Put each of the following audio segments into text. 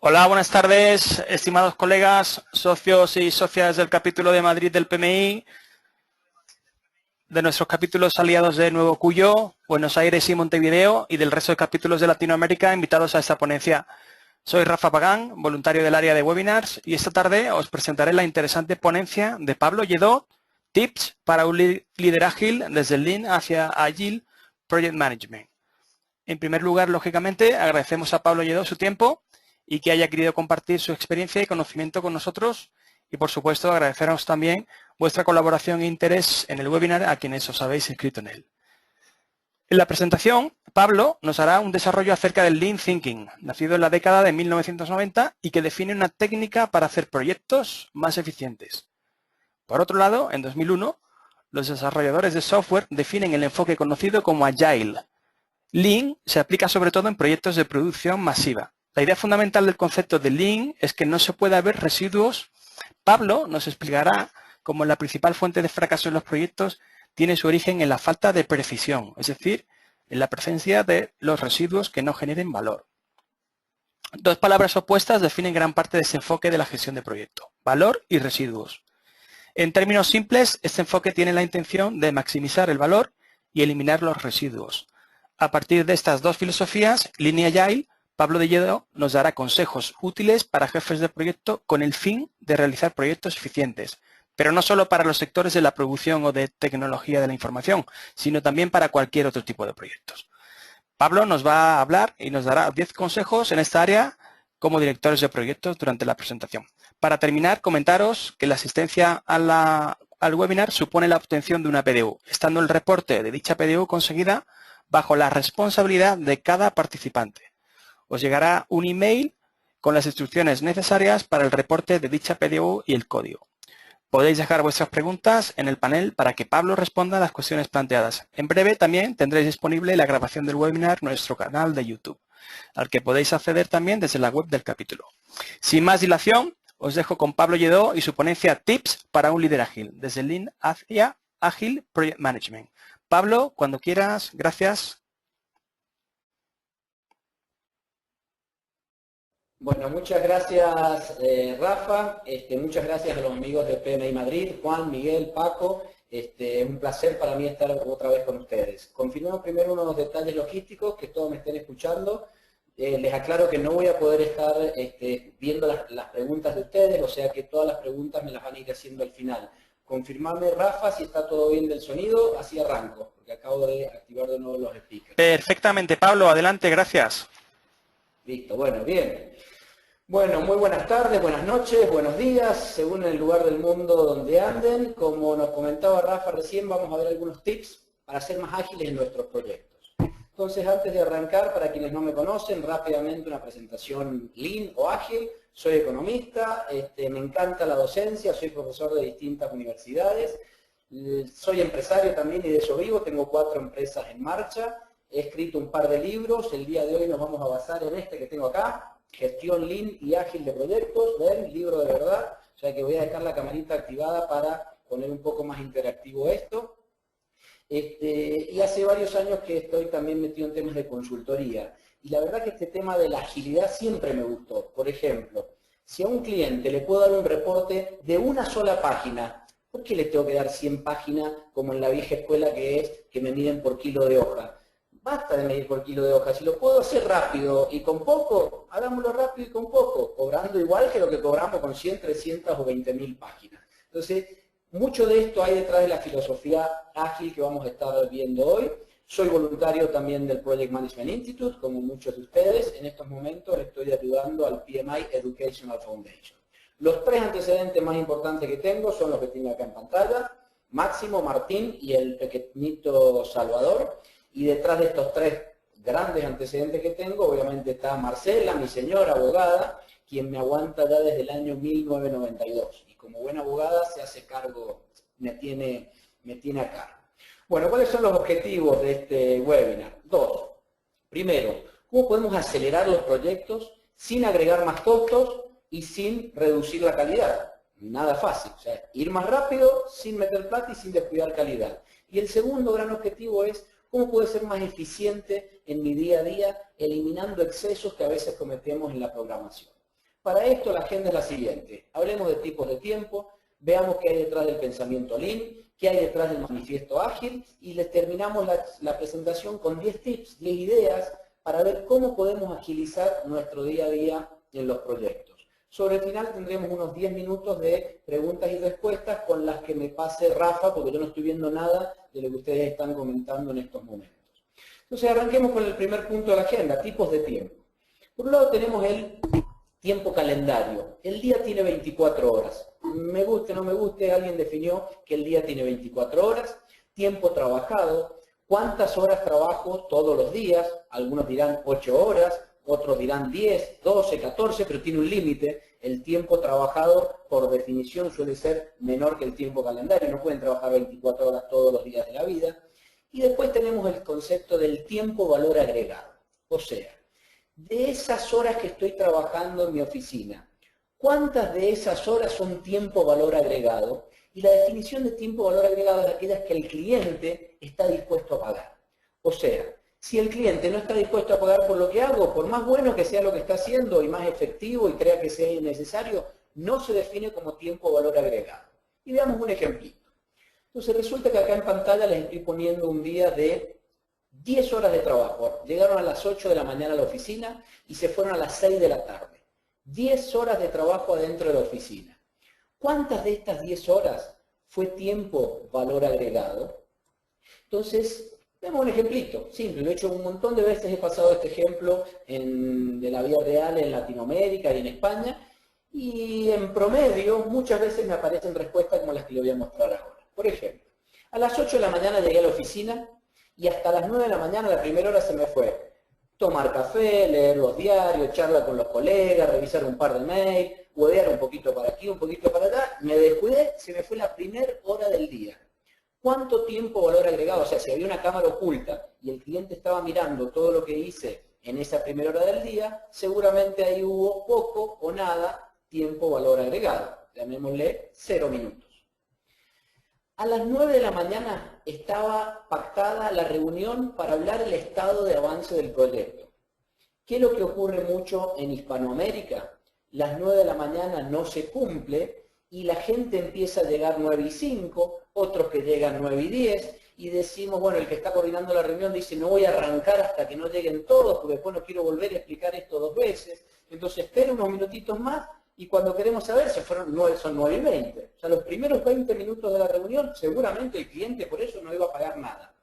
Hola, buenas tardes, estimados colegas, socios y socias del capítulo de Madrid del PMI, de nuestros capítulos aliados de Nuevo Cuyo, Buenos Aires y Montevideo y del resto de capítulos de Latinoamérica invitados a esta ponencia. Soy Rafa Pagán, voluntario del área de webinars, y esta tarde os presentaré la interesante ponencia de Pablo Lledó, Tips para un líder ágil desde el Lean hacia Agile Project Management. En primer lugar, lógicamente, agradecemos a Pablo Lledó su tiempo y que haya querido compartir su experiencia y conocimiento con nosotros. Y, por supuesto, agradeceros también vuestra colaboración e interés en el webinar a quienes os habéis inscrito en él. En la presentación, Pablo nos hará un desarrollo acerca del Lean Thinking, nacido en la década de 1990 y que define una técnica para hacer proyectos más eficientes. Por otro lado, en 2001, los desarrolladores de software definen el enfoque conocido como Agile. Lean se aplica sobre todo en proyectos de producción masiva. La idea fundamental del concepto de Lean es que no se puede haber residuos. Pablo nos explicará cómo la principal fuente de fracaso en los proyectos tiene su origen en la falta de precisión, es decir, en la presencia de los residuos que no generen valor. Dos palabras opuestas definen gran parte de ese enfoque de la gestión de proyecto: valor y residuos. En términos simples, este enfoque tiene la intención de maximizar el valor y eliminar los residuos. A partir de estas dos filosofías, Lean y Agile, Pablo Lledó nos dará consejos útiles para jefes de proyecto con el fin de realizar proyectos eficientes, pero no solo para los sectores de la producción o de tecnología de la información, sino también para cualquier otro tipo de proyectos. Pablo nos va a hablar y nos dará 10 consejos en esta área como directores de proyectos durante la presentación. Para terminar, comentaros que la asistencia al webinar supone la obtención de una PDU, estando el reporte de dicha PDU conseguida bajo la responsabilidad de cada participante. Os llegará un email con las instrucciones necesarias para el reporte de dicha PDU y el código. Podéis dejar vuestras preguntas en el panel para que Pablo responda a las cuestiones planteadas. En breve también tendréis disponible la grabación del webinar en nuestro canal de YouTube, al que podéis acceder también desde la web del capítulo. Sin más dilación, os dejo con Pablo Lledó y su ponencia Tips para un líder ágil, desde Lean hacia Agile Project Management. Pablo, cuando quieras, gracias. Bueno, muchas gracias Rafa, muchas gracias a los amigos de PMI Madrid, Juan, Miguel, Paco, es un placer para mí estar otra vez con ustedes. Confirmemos primero unos detalles logísticos, que todos me estén escuchando. Les aclaro que no voy a poder estar viendo las preguntas de ustedes, o sea que todas las preguntas me las van a ir haciendo al final. Confirmame, Rafa, si está todo bien del sonido, así arranco, porque acabo de activar de nuevo los speakers. Perfectamente, Pablo, adelante, gracias. Listo, bueno, bien. Bueno, muy buenas tardes, buenas noches, buenos días, según el lugar del mundo donde anden. Como nos comentaba Rafa recién, vamos a ver algunos tips para ser más ágiles en nuestros proyectos. Entonces, antes de arrancar, para quienes no me conocen, rápidamente una presentación Lean o ágil. Soy economista, me encanta la docencia, soy profesor de distintas universidades, soy empresario también y de eso vivo, tengo 4 empresas en marcha, he escrito un par de libros, el día de hoy nos vamos a basar en este que tengo acá, Gestión Lean y Ágil de Proyectos, ¿ven? Libro de verdad, o sea que voy a dejar la camarita activada para poner un poco más interactivo esto. Y hace varios años que estoy también metido en temas de consultoría. Y la verdad que este tema de la agilidad siempre me gustó. Por ejemplo, si a un cliente le puedo dar un reporte de una sola página, ¿por qué le tengo que dar 100 páginas como en la vieja escuela que es que me miden por kilo de hoja? Basta de medir por kilo de hoja. Si lo puedo hacer rápido y con poco, hagámoslo rápido y con poco, cobrando igual que lo que cobramos con 100, 300 o 20.000 páginas. Entonces, mucho de esto hay detrás de la filosofía ágil que vamos a estar viendo hoy. Soy voluntario también del Project Management Institute, como muchos de ustedes. En estos momentos estoy ayudando al PMI Educational Foundation. Los 3 antecedentes más importantes que tengo son los que tengo acá en pantalla: Máximo, Martín y el pequeñito Salvador. Y detrás de estos 3 grandes antecedentes que tengo, obviamente está Marcela, mi señora abogada, quien me aguanta ya desde el año 1992. Y como buena abogada se hace cargo, me tiene a cargo. Bueno, ¿cuáles son los objetivos de este webinar? 2. Primero, ¿cómo podemos acelerar los proyectos sin agregar más costos y sin reducir la calidad? Nada fácil, o sea, ir más rápido sin meter plata y sin descuidar calidad. Y el segundo gran objetivo es ¿cómo puedo ser más eficiente en mi día a día eliminando excesos que a veces cometemos en la programación? Para esto la agenda es la siguiente. Hablemos de tipos de tiempo, veamos qué hay detrás del pensamiento Lean, qué hay detrás del manifiesto ágil y les terminamos la presentación con 10 tips, 10 ideas para ver cómo podemos agilizar nuestro día a día en los proyectos. Sobre el final tendremos unos 10 minutos de preguntas y respuestas con las que me pase Rafa, porque yo no estoy viendo nada de lo que ustedes están comentando en estos momentos. Entonces arranquemos con el primer punto de la agenda, tipos de tiempo. Por un lado tenemos el tiempo calendario. El día tiene 24 horas. Me guste o no me guste, alguien definió que el día tiene 24 horas. Tiempo trabajado. ¿Cuántas horas trabajo todos los días? Algunos dirán 8 horas, otros dirán 10, 12, 14, pero tiene un límite. El tiempo trabajado, por definición, suele ser menor que el tiempo calendario. No pueden trabajar 24 horas todos los días de la vida. Y después tenemos el concepto del tiempo valor agregado. O sea, de esas horas que estoy trabajando en mi oficina, ¿cuántas de esas horas son tiempo valor agregado? Y la definición de tiempo valor agregado es aquella que el cliente está dispuesto a pagar. O sea, si el cliente no está dispuesto a pagar por lo que hago, por más bueno que sea lo que está haciendo y más efectivo y crea que sea necesario, no se define como tiempo valor agregado. Y veamos un ejemplito. Entonces resulta que acá en pantalla les estoy poniendo un día de 10 horas de trabajo. Llegaron a las 8 de la mañana a la oficina y se fueron a las 6 de la tarde. 10 horas de trabajo adentro de la oficina. ¿Cuántas de estas 10 horas fue tiempo valor agregado? Entonces, vemos un ejemplito, simple. Lo he hecho un montón de veces, he pasado este ejemplo de la vida real en Latinoamérica y en España. Y en promedio, muchas veces me aparecen respuestas como las que le voy a mostrar ahora. Por ejemplo, a las 8 de la mañana llegué a la oficina y hasta las 9 de la mañana, la primera hora se me fue tomar café, leer los diarios, charla con los colegas, revisar un par de mails, huevear un poquito para aquí, un poquito para allá. Me descuidé, se me fue la primera hora del día. ¿Cuánto tiempo valor agregado? O sea, si había una cámara oculta y el cliente estaba mirando todo lo que hice en esa primera hora del día, seguramente ahí hubo poco o nada tiempo valor agregado. Llamémosle 0 minutos. A las 9 de la mañana estaba pactada la reunión para hablar del estado de avance del proyecto. ¿Qué es lo que ocurre mucho en Hispanoamérica? Las 9 de la mañana no se cumple y la gente empieza a llegar 9 y 5, otros que llegan 9 y 10, y decimos, bueno, el que está coordinando la reunión dice, no voy a arrancar hasta que no lleguen todos, porque después no quiero volver a explicar esto 2 veces. Entonces espera unos minutitos más, y cuando queremos saber, son 9 y 20. O sea, los primeros 20 minutos de la reunión, seguramente el cliente por eso no iba a pagar nada.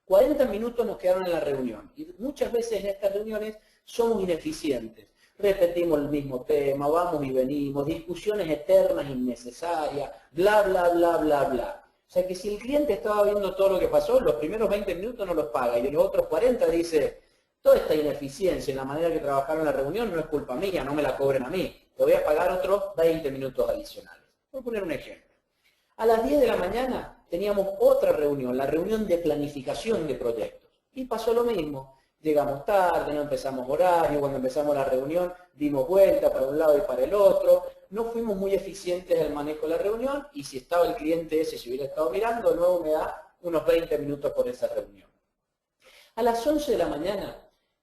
40 minutos nos quedaron en la reunión. Y muchas veces en estas reuniones somos ineficientes. Repetimos el mismo tema, vamos y venimos, discusiones eternas, innecesarias, bla, bla, bla, bla, bla. O sea que si el cliente estaba viendo todo lo que pasó, los primeros 20 minutos no los paga. Y de los otros 40 dice, toda esta ineficiencia en la manera que trabajaron en la reunión no es culpa mía, no me la cobren a mí. Te voy a pagar otros 20 minutos adicionales. Voy a poner un ejemplo. A las 10 de la mañana teníamos otra reunión, la reunión de planificación de proyectos. Y pasó lo mismo. Llegamos tarde, no empezamos horario, cuando empezamos la reunión dimos vuelta para un lado y para el otro. No fuimos muy eficientes en el manejo de la reunión y si estaba el cliente ese, si hubiera estado mirando, de nuevo me da unos 20 minutos por esa reunión. A las 11 de la mañana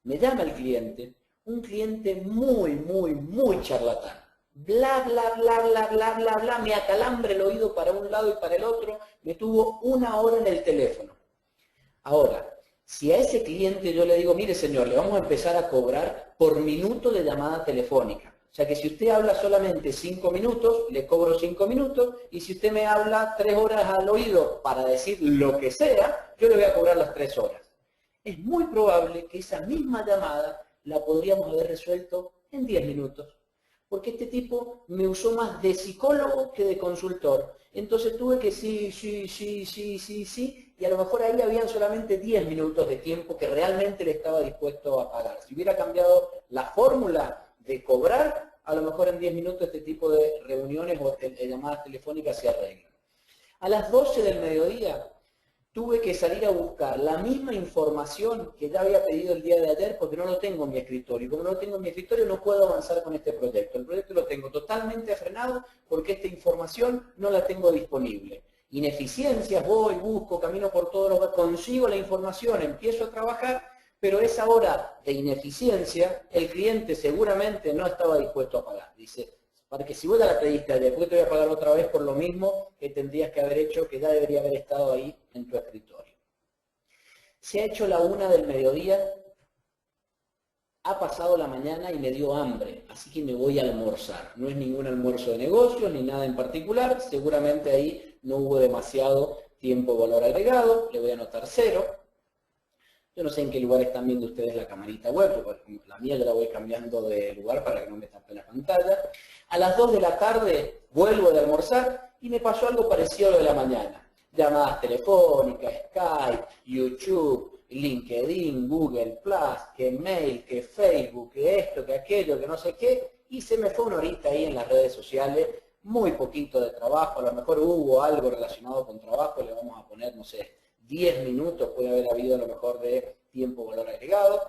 me llama el cliente, un cliente muy charlatán. Bla, bla, bla, bla, bla, bla, bla, me acalambre el oído para un lado y para el otro, me tuvo 1 hora en el teléfono. Ahora, si a ese cliente yo le digo, mire señor, le vamos a empezar a cobrar por minuto de llamada telefónica. O sea que si usted habla solamente 5 minutos, le cobro 5 minutos, y si usted me habla 3 horas al oído para decir lo que sea, yo le voy a cobrar las 3 horas. Es muy probable que esa misma llamada la podríamos haber resuelto en 10 minutos. Porque este tipo me usó más de psicólogo que de consultor. Entonces tuve que sí, y a lo mejor ahí habían solamente 10 minutos de tiempo que realmente le estaba dispuesto a pagar. Si hubiera cambiado la fórmula de cobrar, a lo mejor en 10 minutos este tipo de reuniones o llamadas telefónicas se arreglan. A las 12 del mediodía tuve que salir a buscar la misma información que ya había pedido el día de ayer porque no lo tengo en mi escritorio. Y como no lo tengo en mi escritorio no puedo avanzar con este proyecto. El proyecto lo tengo totalmente frenado porque esta información no la tengo disponible. Ineficiencias, voy, busco, camino por todos los... consigo la información, empiezo a trabajar, pero esa hora de ineficiencia, el cliente seguramente no estaba dispuesto a pagar. Dice, para que si vos ya la pediste, después te voy a pagar otra vez por lo mismo que tendrías que haber hecho, que ya debería haber estado ahí en tu escritorio. Se ha hecho la 1 del mediodía, ha pasado la mañana y me dio hambre, así que me voy a almorzar. No es ningún almuerzo de negocios ni nada en particular, seguramente ahí no hubo demasiado tiempo de valor agregado, le voy a anotar 0. Yo no sé en qué lugar están viendo ustedes la camarita web, porque la mía yo la voy cambiando de lugar para que no me tape la pantalla. A las 2 de la tarde vuelvo de almorzar y me pasó algo parecido a lo de la mañana. Llamadas telefónicas, Skype, YouTube, LinkedIn, Google+, que mail, que Facebook, que esto, que aquello, que no sé qué, y se me fue una horita ahí en las redes sociales, muy poquito de trabajo, a lo mejor hubo algo relacionado con trabajo, le vamos a poner, no sé, 10 minutos puede haber habido a lo mejor de tiempo valor agregado.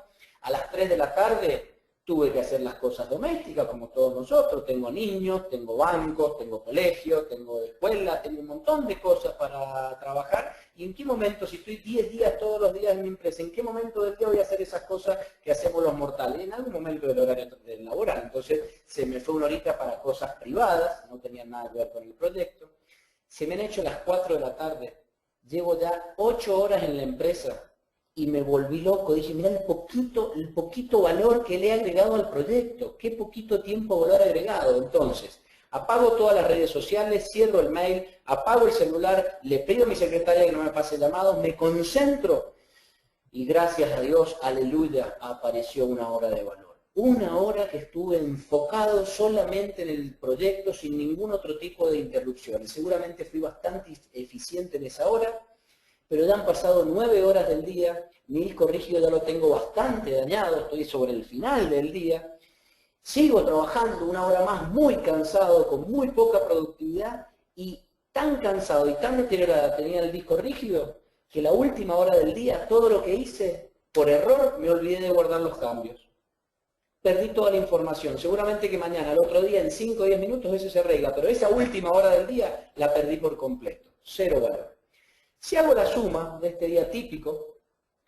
A las 3 de la tarde tuve que hacer las cosas domésticas, como todos nosotros. Tengo niños, tengo bancos, tengo colegios, tengo escuela, tengo un montón de cosas para trabajar. ¿Y en qué momento, si estoy 10 días todos los días en mi empresa, en qué momento del día voy a hacer esas cosas que hacemos los mortales? En algún momento del horario laboral. Entonces se me fue una horita para cosas privadas, no tenían nada que ver con el proyecto. Se me han hecho las 4 de la tarde. Llevo ya 8 horas en la empresa y me volví loco. Dije, mira el poquito valor que le he agregado al proyecto. Qué poquito tiempo valor agregado. Entonces, apago todas las redes sociales, cierro el mail, apago el celular, le pido a mi secretaria que no me pase llamados, me concentro y gracias a Dios, aleluya, apareció una hora de valor. Una hora que estuve enfocado solamente en el proyecto sin ningún otro tipo de interrupciones. Seguramente fui bastante eficiente en esa hora, pero ya han pasado 9 horas del día, mi disco rígido ya lo tengo bastante dañado, estoy sobre el final del día, sigo trabajando una hora más muy cansado, con muy poca productividad y tan cansado y tan deteriorada tenía el disco rígido que la última hora del día, todo lo que hice, por error, me olvidé de guardar los cambios. Perdí toda la información. Seguramente que mañana, al otro día, en 5 o 10 minutos, eso se arregla, pero esa última hora del día la perdí por completo. 0 valor. Si hago la suma de este día típico,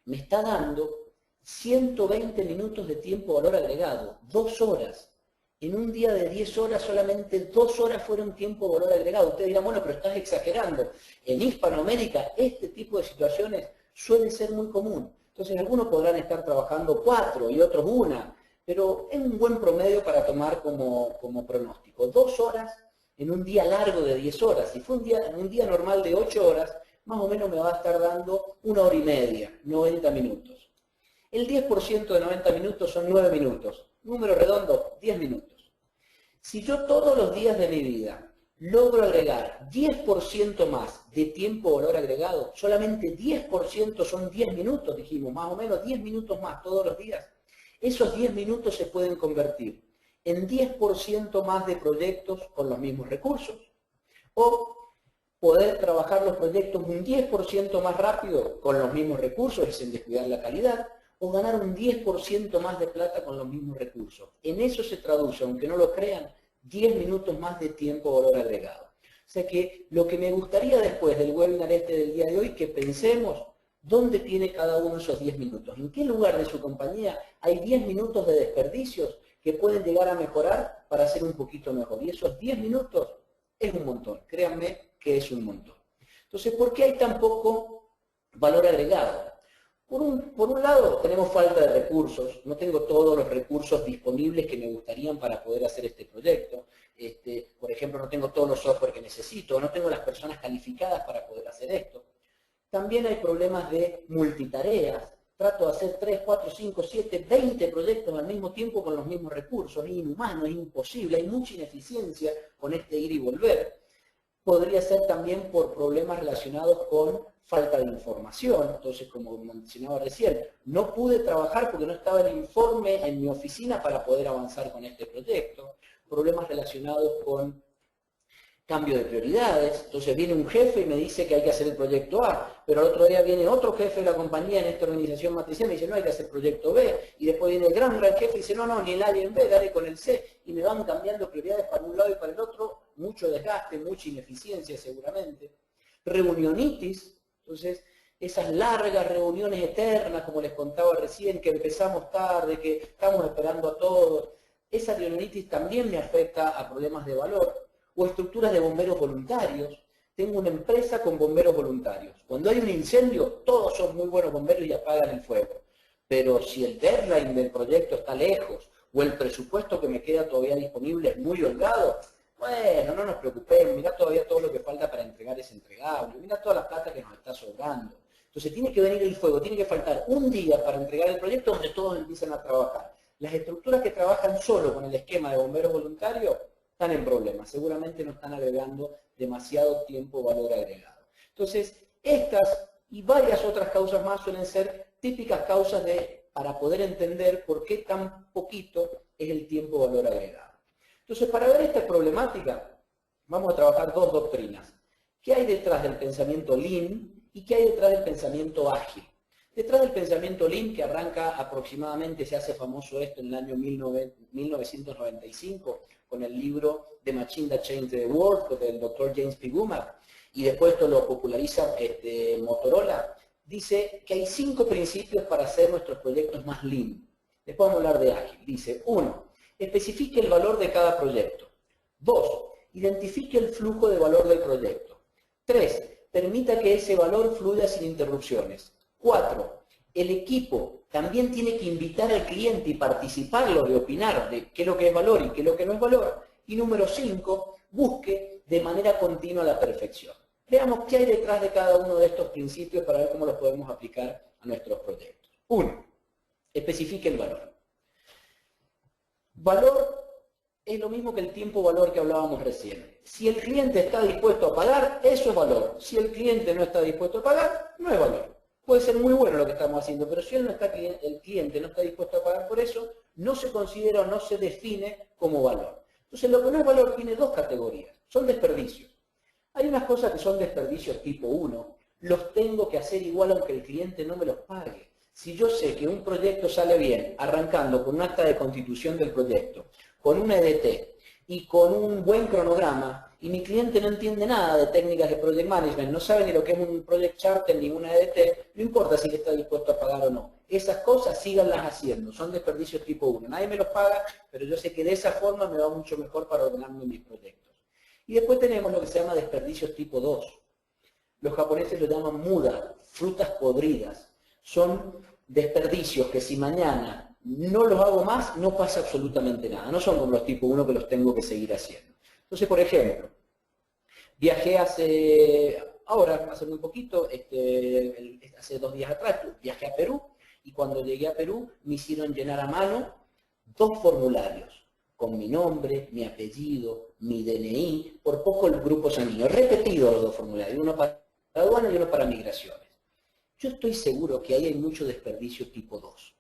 me está dando 120 minutos de tiempo valor agregado, 2 horas. En un día de 10 horas, solamente 2 horas fueron tiempo valor agregado. Ustedes dirán, bueno, pero estás exagerando. En Hispanoamérica, este tipo de situaciones suele ser muy común. Entonces, algunos podrán estar trabajando 4 y otros 1. Pero es un buen promedio para tomar como pronóstico. 2 horas en un día largo de 10 horas. Si fue en un día normal de 8 horas, más o menos me va a estar dando 1 hora y media, 90 minutos. El 10% de 90 minutos son 9 minutos. Número redondo, 10 minutos. Si yo todos los días de mi vida logro agregar 10% más de tiempo valor agregado, solamente 10% son 10 minutos, dijimos, más o menos 10 minutos más todos los días. Esos 10 minutos se pueden convertir en 10% más de proyectos con los mismos recursos. O poder trabajar los proyectos un 10% más rápido con los mismos recursos y sin descuidar la calidad. O ganar un 10% más de plata con los mismos recursos. En eso se traduce, aunque no lo crean, 10 minutos más de tiempo valor agregado. O sea que lo que me gustaría después del webinar del día de hoy, que pensemos ¿dónde tiene cada uno esos 10 minutos? ¿En qué lugar de su compañía hay 10 minutos de desperdicios que pueden llegar a mejorar para ser un poquito mejor? Y esos 10 minutos es un montón, créanme que es un montón. Entonces, ¿por qué hay tan poco valor agregado? Por un lado, tenemos falta de recursos. No tengo todos los recursos disponibles que me gustarían para poder hacer este proyecto. Por ejemplo, no tengo todos los software que necesito, no tengo las personas calificadas para poder hacer esto. También hay problemas de multitareas. Trato de hacer 3, 4, 5, 7, 20 proyectos al mismo tiempo con los mismos recursos. Es inhumano, es imposible, hay mucha ineficiencia con este ir y volver. Podría ser también por problemas relacionados con falta de información. Entonces, como mencionaba recién, no pude trabajar porque no estaba el informe en mi oficina para poder avanzar con este proyecto. Problemas relacionados con cambio de prioridades. Entonces viene un jefe y me dice que hay que hacer el proyecto A, pero al otro día viene otro jefe de la compañía en esta organización matricial y me dice, no, hay que hacer proyecto B, y después viene el gran jefe y dice, no, no, ni el A ni el B, dale con el C, y me van cambiando prioridades para un lado y para el otro, mucho desgaste, mucha ineficiencia seguramente. Reunionitis, entonces esas largas reuniones eternas, como les contaba recién, que empezamos tarde, que estamos esperando a todos. Esa rionitis también me afecta a problemas de valor. O estructuras de bomberos voluntarios. Tengo una empresa con bomberos voluntarios. Cuando hay un incendio, todos son muy buenos bomberos y apagan el fuego. Pero si el deadline del proyecto está lejos, o el presupuesto que me queda todavía disponible es muy holgado, bueno, no nos preocupemos, mirá todavía todo lo que falta para entregar ese entregable, mirá toda la plata que nos está sobrando. Entonces tiene que venir el fuego, tiene que faltar un día para entregar el proyecto donde todos empiezan a trabajar. Las estructuras que trabajan solo con el esquema de bomberos voluntarios están en problemas, seguramente no están agregando demasiado tiempo valor agregado. Entonces, estas y varias otras causas más suelen ser típicas causas para poder entender por qué tan poquito es el tiempo valor agregado. Entonces, para ver esta problemática, vamos a trabajar dos doctrinas. ¿Qué hay detrás del pensamiento Lean y qué hay detrás del pensamiento ágil? Detrás del pensamiento Lean, que arranca aproximadamente, se hace famoso esto en el año 1995, con el libro The Machine That Changed the World, del Dr. James Pigumar, y después esto lo populariza Motorola, dice que hay 5 principios para hacer nuestros proyectos más Lean. Después vamos a hablar de ágil. Dice, 1. Especifique el valor de cada proyecto. 2. Identifique el flujo de valor del proyecto. 3. Permita que ese valor fluya sin interrupciones. 4. El equipo también tiene que invitar al cliente y participarlo de opinar de qué es lo que es valor y qué es lo que no es valor. Y número 5. Busque de manera continua la perfección. Veamos qué hay detrás de cada uno de estos principios para ver cómo los podemos aplicar a nuestros proyectos. 1. Especifique el valor. Valor es lo mismo que el tiempo-valor que hablábamos recién. Si el cliente está dispuesto a pagar, eso es valor. Si el cliente no está dispuesto a pagar, no es valor. Puede ser muy bueno lo que estamos haciendo, pero si el cliente no está dispuesto a pagar por eso, no se considera o no se define como valor. Entonces, lo que no es valor tiene 2 categorías. Son desperdicios. Hay unas cosas que son desperdicios tipo 1. Los tengo que hacer igual aunque el cliente no me los pague. Si yo sé que un proyecto sale bien, arrancando con un acta de constitución del proyecto, con un EDT y con un buen cronograma, y mi cliente no entiende nada de técnicas de project management, no sabe ni lo que es un project charter ni una EDT, no importa si está dispuesto a pagar o no. Esas cosas síganlas haciendo, son desperdicios tipo 1. Nadie me los paga, pero yo sé que de esa forma me va mucho mejor para ordenarme mis proyectos. Y después tenemos lo que se llama desperdicios tipo 2. Los japoneses lo llaman muda, frutas podridas. Son desperdicios que si mañana no los hago más, no pasa absolutamente nada. No son como los tipo 1 que los tengo que seguir haciendo. Entonces, por ejemplo, viajé hace muy poquito, hace 2 días atrás, viajé a Perú, y cuando llegué a Perú me hicieron llenar a mano 2 formularios, con mi nombre, mi apellido, mi DNI, por poco el grupo sanguíneo, repetidos los 2 formularios, uno para aduana y uno para migraciones. Yo estoy seguro que ahí hay mucho desperdicio tipo 2.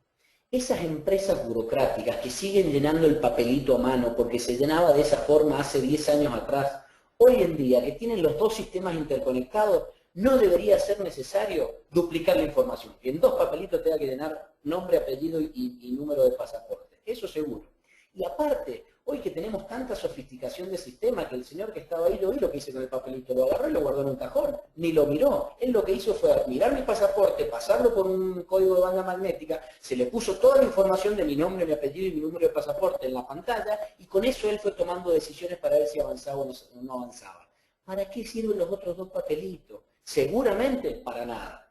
Esas empresas burocráticas que siguen llenando el papelito a mano porque se llenaba de esa forma hace 10 años atrás, hoy en día que tienen los 2 sistemas interconectados, no debería ser necesario duplicar la información. Que en 2 papelitos tenga que llenar nombre, apellido y número de pasaporte. Eso seguro. Y aparte, hoy que tenemos tanta sofisticación de sistema, que el señor que estaba ahí, yo vi lo que hice con el papelito, lo agarró y lo guardó en un cajón, ni lo miró. Él lo que hizo fue mirar mi pasaporte, pasarlo por un código de banda magnética, se le puso toda la información de mi nombre, mi apellido y mi número de pasaporte en la pantalla, y con eso él fue tomando decisiones para ver si avanzaba o no avanzaba. ¿Para qué sirven los otros 2 papelitos? Seguramente para nada.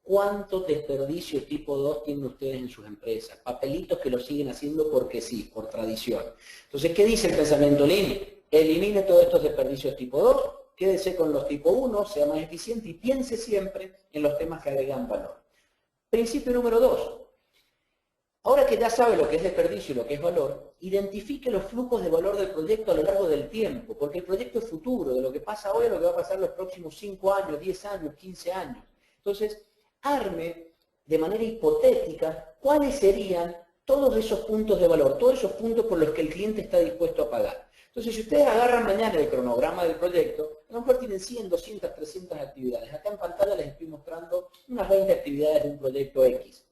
¿Cuánto desperdicio tipo 2 tienen ustedes en sus empresas? Papelitos que lo siguen haciendo porque sí, por tradición. Entonces, ¿qué dice el pensamiento Lean? Elimine todos estos desperdicios tipo 2, quédese con los tipo 1, sea más eficiente y piense siempre en los temas que agregan valor. Principio número 2. Ahora que ya sabe lo que es desperdicio y lo que es valor, identifique los flujos de valor del proyecto a lo largo del tiempo, porque el proyecto es futuro, de lo que pasa hoy a lo que va a pasar los próximos 5 años, 10 años, 15 años. Entonces, arme de manera hipotética cuáles serían todos esos puntos de valor, todos esos puntos por los que el cliente está dispuesto a pagar. Entonces, si ustedes agarran mañana el cronograma del proyecto, a lo mejor tienen 100, 200, 300 actividades. Acá en pantalla les estoy mostrando unas 20 actividades de un proyecto X.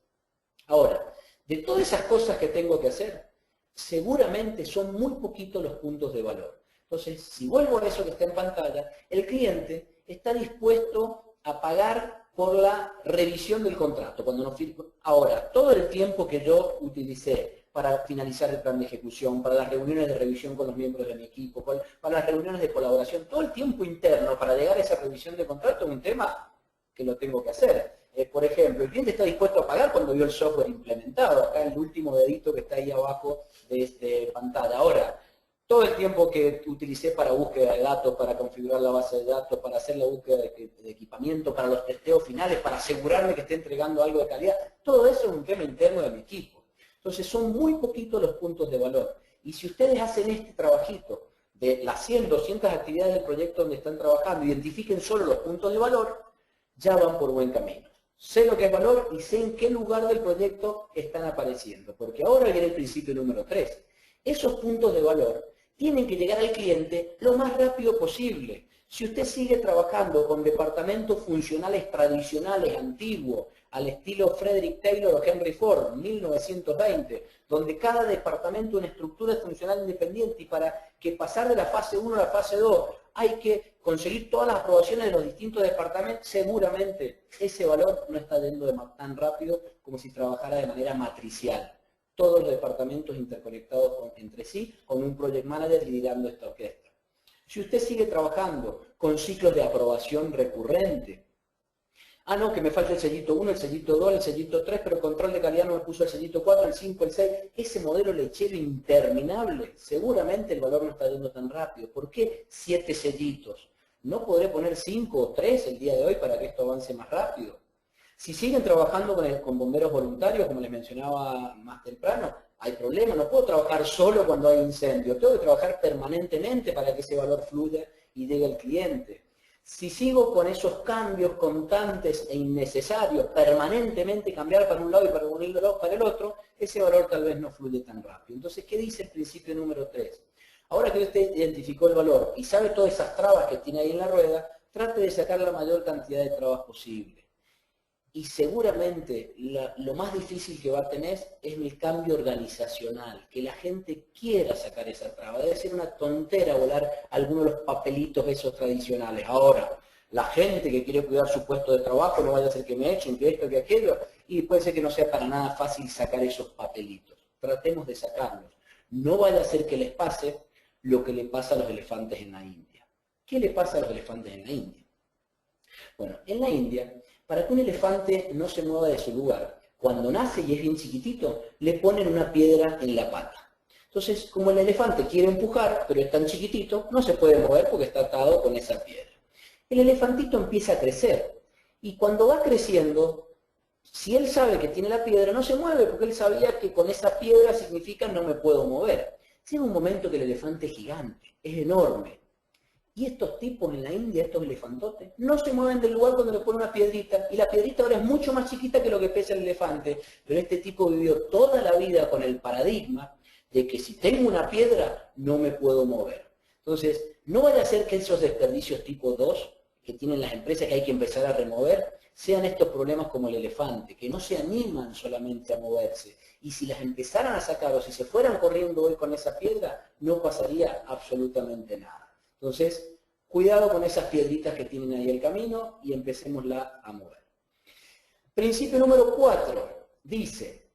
Ahora, de todas esas cosas que tengo que hacer, seguramente son muy poquitos los puntos de valor. Entonces, si vuelvo a eso que está en pantalla, el cliente está dispuesto a pagar por la revisión del contrato. Ahora, todo el tiempo que yo utilicé para finalizar el plan de ejecución, para las reuniones de revisión con los miembros de mi equipo, para las reuniones de colaboración, todo el tiempo interno para llegar a esa revisión de contrato es un tema que lo tengo que hacer. Por ejemplo, el cliente está dispuesto a pagar cuando vio el software implementado. Acá el último dedito que está ahí abajo de pantalla. Ahora, todo el tiempo que utilicé para búsqueda de datos, para configurar la base de datos, para hacer la búsqueda de equipamiento, para los testeos finales, para asegurarme que esté entregando algo de calidad, todo eso es un tema interno de mi equipo. Entonces son muy poquitos los puntos de valor. Y si ustedes hacen este trabajito de las 100, 200 actividades del proyecto donde están trabajando, identifiquen solo los puntos de valor, ya van por buen camino. Sé lo que es valor y sé en qué lugar del proyecto están apareciendo. Porque ahora viene el principio número 3. Esos puntos de valor tienen que llegar al cliente lo más rápido posible. Si usted sigue trabajando con departamentos funcionales tradicionales, antiguos, al estilo Frederick Taylor o Henry Ford, 1920, donde cada departamento es una estructura funcional independiente y para que pasar de la fase 1 a la fase 2 hay que conseguir todas las aprobaciones de los distintos departamentos, seguramente ese valor no está yendo tan rápido como si trabajara de manera matricial. Todos los departamentos interconectados entre sí, con un project manager liderando esta orquesta. Si usted sigue trabajando con ciclos de aprobación recurrente, no, que me falta el sellito 1, el sellito 2, el sellito 3, pero el control de calidad no me puso el sellito 4, el 5, el 6, ese modelo lechero interminable, seguramente el valor no está yendo tan rápido. ¿Por qué 7 sellitos? ¿No podré poner 5 o 3 el día de hoy para que esto avance más rápido? Si siguen trabajando con bomberos voluntarios, como les mencionaba más temprano, hay problema, no puedo trabajar solo cuando hay incendio, tengo que trabajar permanentemente para que ese valor fluya y llegue al cliente. Si sigo con esos cambios constantes e innecesarios, permanentemente cambiar para un lado y para el otro, ese valor tal vez no fluye tan rápido. Entonces, ¿qué dice el principio número 3? Ahora que usted identificó el valor y sabe todas esas trabas que tiene ahí en la rueda, trate de sacar la mayor cantidad de trabas posible. Y seguramente lo más difícil que va a tener es el cambio organizacional, que la gente quiera sacar esa traba. Debe ser una tontera volar algunos de los papelitos esos tradicionales. Ahora, la gente que quiere cuidar su puesto de trabajo, no vaya a ser que me echen, que esto, que aquello, y puede ser que no sea para nada fácil sacar esos papelitos. Tratemos de sacarlos. No vaya a ser que les pase lo que le pasa a los elefantes en la India. ¿Qué le pasa a los elefantes en la India? Bueno, en la India, para que un elefante no se mueva de su lugar, cuando nace y es bien chiquitito, le ponen una piedra en la pata. Entonces, como el elefante quiere empujar, pero es tan chiquitito, no se puede mover porque está atado con esa piedra. El elefantito empieza a crecer y cuando va creciendo, si él sabe que tiene la piedra, no se mueve porque él sabía que con esa piedra significa no me puedo mover. Llega un momento que el elefante es gigante, es enorme. Y estos tipos en la India, estos elefantotes, no se mueven del lugar cuando le ponen una piedrita. Y la piedrita ahora es mucho más chiquita que lo que pesa el elefante. Pero este tipo vivió toda la vida con el paradigma de que si tengo una piedra, no me puedo mover. Entonces, no vaya a ser que esos desperdicios tipo 2 que tienen las empresas que hay que empezar a remover, sean estos problemas como el elefante, que no se animan solamente a moverse. Y si las empezaran a sacar o si se fueran corriendo hoy con esa piedra, no pasaría absolutamente nada. Entonces, cuidado con esas piedritas que tienen ahí el camino y empecémosla a mover. Principio número 4 dice,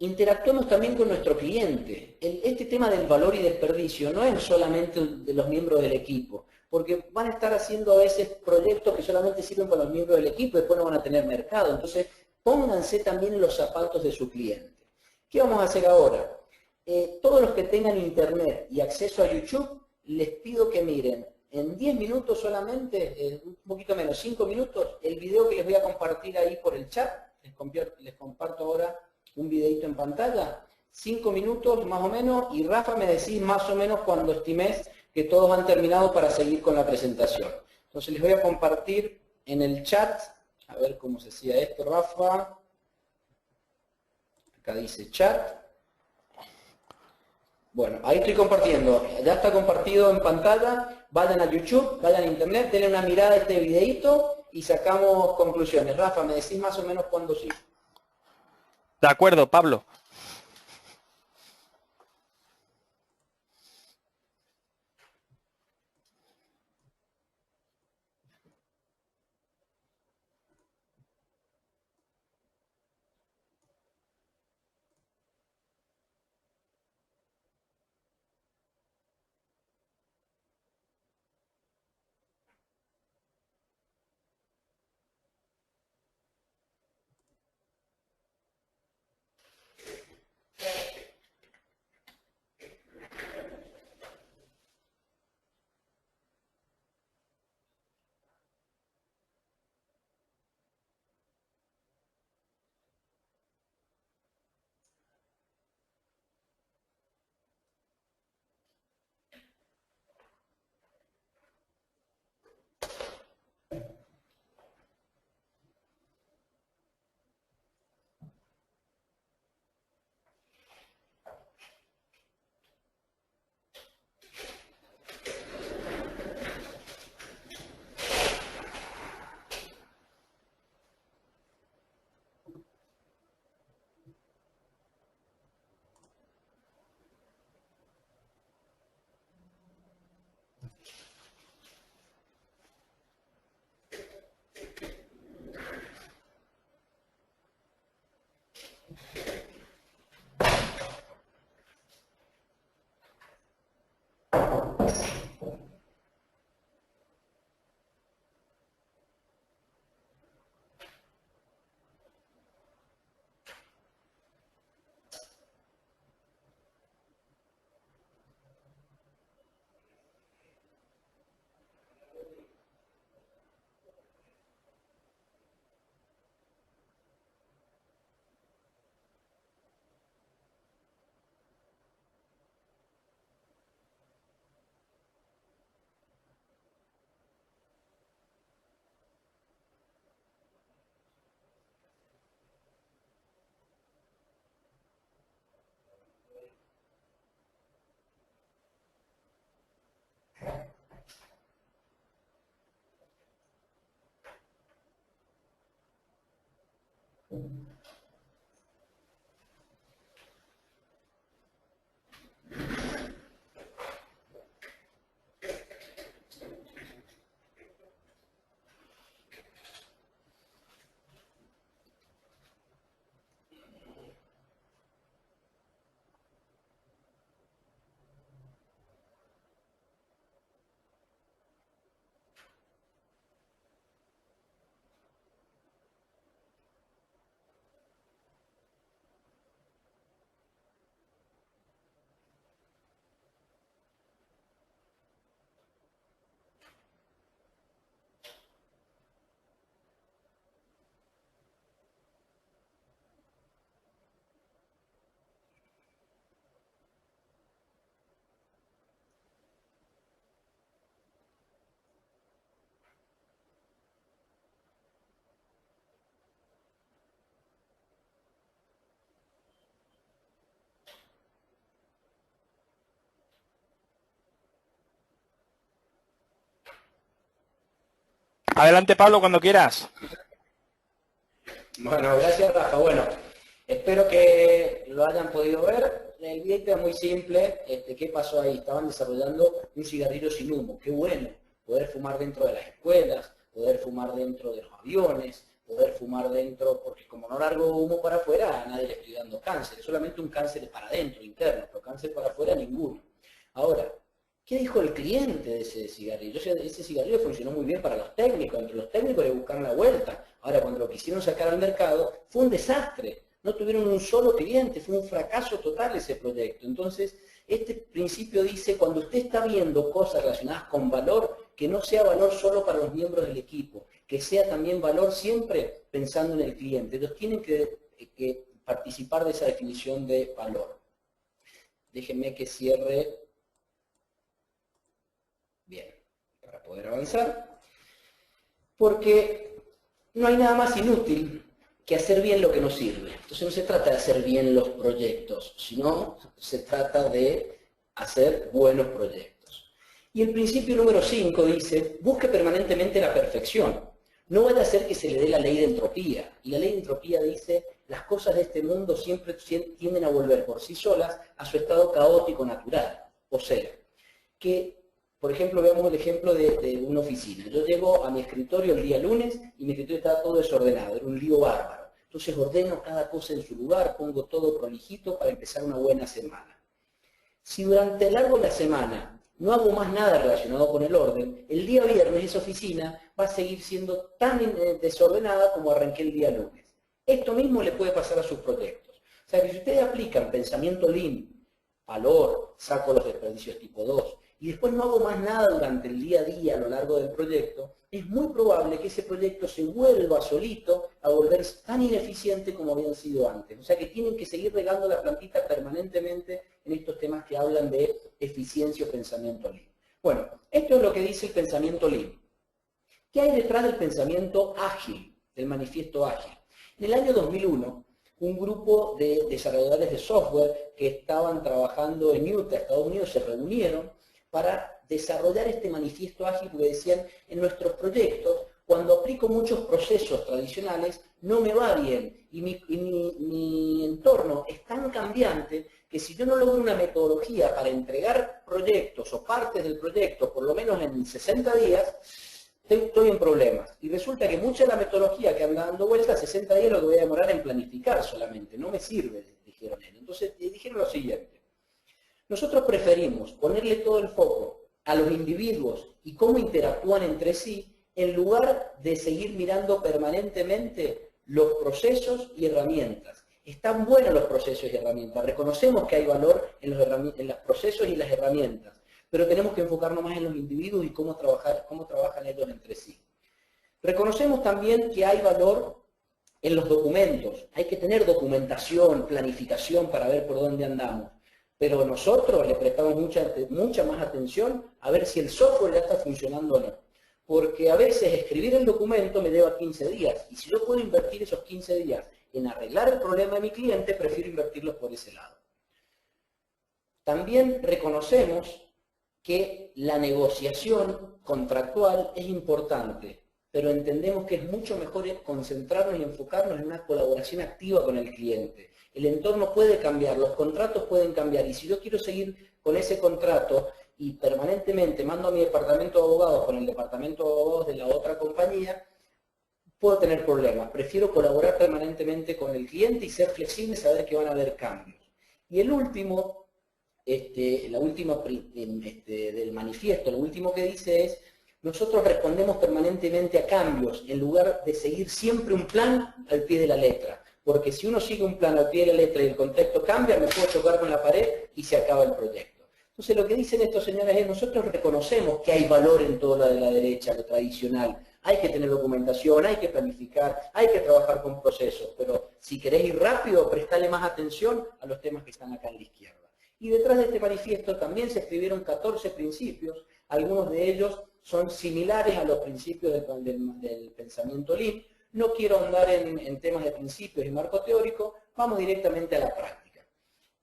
interactuemos también con nuestro cliente. Este tema del valor y desperdicio no es solamente de los miembros del equipo, porque van a estar haciendo a veces proyectos que solamente sirven para los miembros del equipo y después no van a tener mercado. Entonces, pónganse también en los zapatos de su cliente. ¿Qué vamos a hacer ahora? Todos los que tengan internet y acceso a YouTube, les pido que miren en 10 minutos solamente, un poquito menos, 5 minutos, el video que les voy a compartir ahí por el chat. Les comparto ahora un videito en pantalla, 5 minutos más o menos, y Rafa me decís más o menos cuando estimes que todos han terminado para seguir con la presentación. Entonces les voy a compartir en el chat, a ver cómo se hacía esto, Rafa. Acá dice chat. Bueno, ahí estoy compartiendo, ya está compartido en pantalla, vayan a YouTube, vayan a Internet, denle una mirada a este videito y sacamos conclusiones. Rafa, ¿me decís más o menos cuándo sí? De acuerdo, Pablo. Adelante, Pablo, cuando quieras. Bueno, gracias, Rafa. Bueno, espero que lo hayan podido ver. El video es muy simple. ¿Qué pasó ahí? Estaban desarrollando un cigarrillo sin humo. Qué bueno. Poder fumar dentro de las escuelas, poder fumar dentro de los aviones, poder fumar dentro, porque como no largo humo para afuera, a nadie le estoy dando cáncer. Solamente un cáncer para adentro, interno, pero cáncer para afuera, ninguno. Ahora, ¿qué dijo el cliente de ese cigarrillo? O sea, ese cigarrillo funcionó muy bien para los técnicos, entre los técnicos le buscaron la vuelta. Ahora, cuando lo quisieron sacar al mercado, fue un desastre. No tuvieron un solo cliente, fue un fracaso total ese proyecto. Entonces, este principio dice, cuando usted está viendo cosas relacionadas con valor, que no sea valor solo para los miembros del equipo, que sea también valor siempre pensando en el cliente. Ellos tienen que participar de esa definición de valor. Déjenme que cierre. Bien, para poder avanzar. Porque no hay nada más inútil que hacer bien lo que no sirve. Entonces no se trata de hacer bien los proyectos, sino se trata de hacer buenos proyectos. Y el principio número 5 dice, busque permanentemente la perfección. No vaya a ser que se le dé la ley de entropía. Y la ley de entropía dice, las cosas de este mundo siempre tienden a volver por sí solas a su estado caótico natural. O sea, que, por ejemplo, veamos el ejemplo de una oficina. Yo llego a mi escritorio el día lunes y mi escritorio estaba todo desordenado, era un lío bárbaro. Entonces ordeno cada cosa en su lugar, pongo todo prolijito para empezar una buena semana. Si durante el largo de la semana no hago más nada relacionado con el orden, el día viernes esa oficina va a seguir siendo tan desordenada como arranqué el día lunes. Esto mismo le puede pasar a sus proyectos. O sea que si ustedes aplican pensamiento Lean, valor, saco los desperdicios tipo 2, y después no hago más nada durante el día a día a lo largo del proyecto, es muy probable que ese proyecto se vuelva solito a volverse tan ineficiente como habían sido antes. O sea que tienen que seguir regando la plantita permanentemente en estos temas que hablan de eficiencia o pensamiento Lean. Bueno, esto es lo que dice el pensamiento Lean. ¿Qué hay detrás del pensamiento ágil, del manifiesto ágil? En el año 2001, un grupo de desarrolladores de software que estaban trabajando en Utah, Estados Unidos, se reunieron para desarrollar este manifiesto ágil, porque decían, en nuestros proyectos, cuando aplico muchos procesos tradicionales, no me va bien, y mi entorno es tan cambiante que si yo no logro una metodología para entregar proyectos o partes del proyecto, por lo menos en 60 días, estoy en problemas. Y resulta que mucha de la metodología que anda dando vueltas, 60 días lo que voy a demorar en planificar solamente, no me sirve, dijeron ellos. Entonces dijeron lo siguiente: nosotros preferimos ponerle todo el foco a los individuos y cómo interactúan entre sí, en lugar de seguir mirando permanentemente los procesos y herramientas. Están buenos los procesos y herramientas, reconocemos que hay valor en los procesos y las herramientas, pero tenemos que enfocarnos más en los individuos y cómo trabajan ellos entre sí. Reconocemos también que hay valor en los documentos, hay que tener documentación, planificación para ver por dónde andamos, pero nosotros le prestamos mucha más atención a ver si el software ya está funcionando o no. Porque a veces escribir el documento me lleva 15 días, y si yo puedo invertir esos 15 días en arreglar el problema de mi cliente, prefiero invertirlos por ese lado. También reconocemos que la negociación contractual es importante, pero entendemos que es mucho mejor concentrarnos y enfocarnos en una colaboración activa con el cliente. El entorno puede cambiar, los contratos pueden cambiar, y si yo quiero seguir con ese contrato y permanentemente mando a mi departamento de abogados con el departamento de abogados de la otra compañía, puedo tener problemas. Prefiero colaborar permanentemente con el cliente y ser flexible y saber que van a haber cambios. Y el último, la última del manifiesto, lo último que dice es: nosotros respondemos permanentemente a cambios en lugar de seguir siempre un plan al pie de la letra. Porque si uno sigue un plan al pie de la letra y el contexto cambia, me puedo chocar con la pared y se acaba el proyecto. Entonces lo que dicen estos señores es: nosotros reconocemos que hay valor en todo lo de la derecha, lo tradicional. Hay que tener documentación, hay que planificar, hay que trabajar con procesos, pero si querés ir rápido, prestale más atención a los temas que están acá en la izquierda. Y detrás de este manifiesto también se escribieron 14 principios, algunos de ellos son similares a los principios del pensamiento Lean. No quiero ahondar en temas de principios y marco teórico, vamos directamente a la práctica.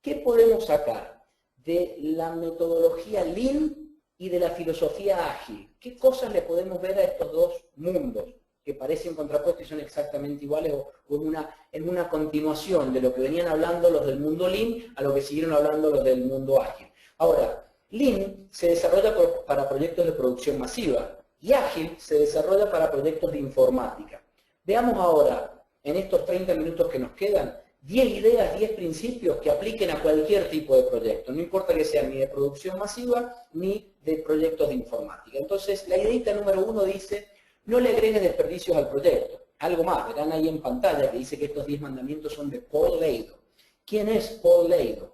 ¿Qué podemos sacar de la metodología Lean y de la filosofía ágil? ¿Qué cosas le podemos ver a estos dos mundos que parecen contrapuestos y son exactamente iguales, o en una continuación de lo que venían hablando los del mundo Lean a lo que siguieron hablando los del mundo ágil? Ahora, Lean se desarrolla para proyectos de producción masiva y ágil se desarrolla para proyectos de informática. Veamos ahora, en estos 30 minutos que nos quedan, 10 ideas, 10 principios que apliquen a cualquier tipo de proyecto, no importa que sea ni de producción masiva ni de proyectos de informática. Entonces, la ideita número 1 dice: no le agregues desperdicios al proyecto. Algo más, verán ahí en pantalla que dice que estos 10 mandamientos son de Paul Leido. ¿Quién es Paul Leido?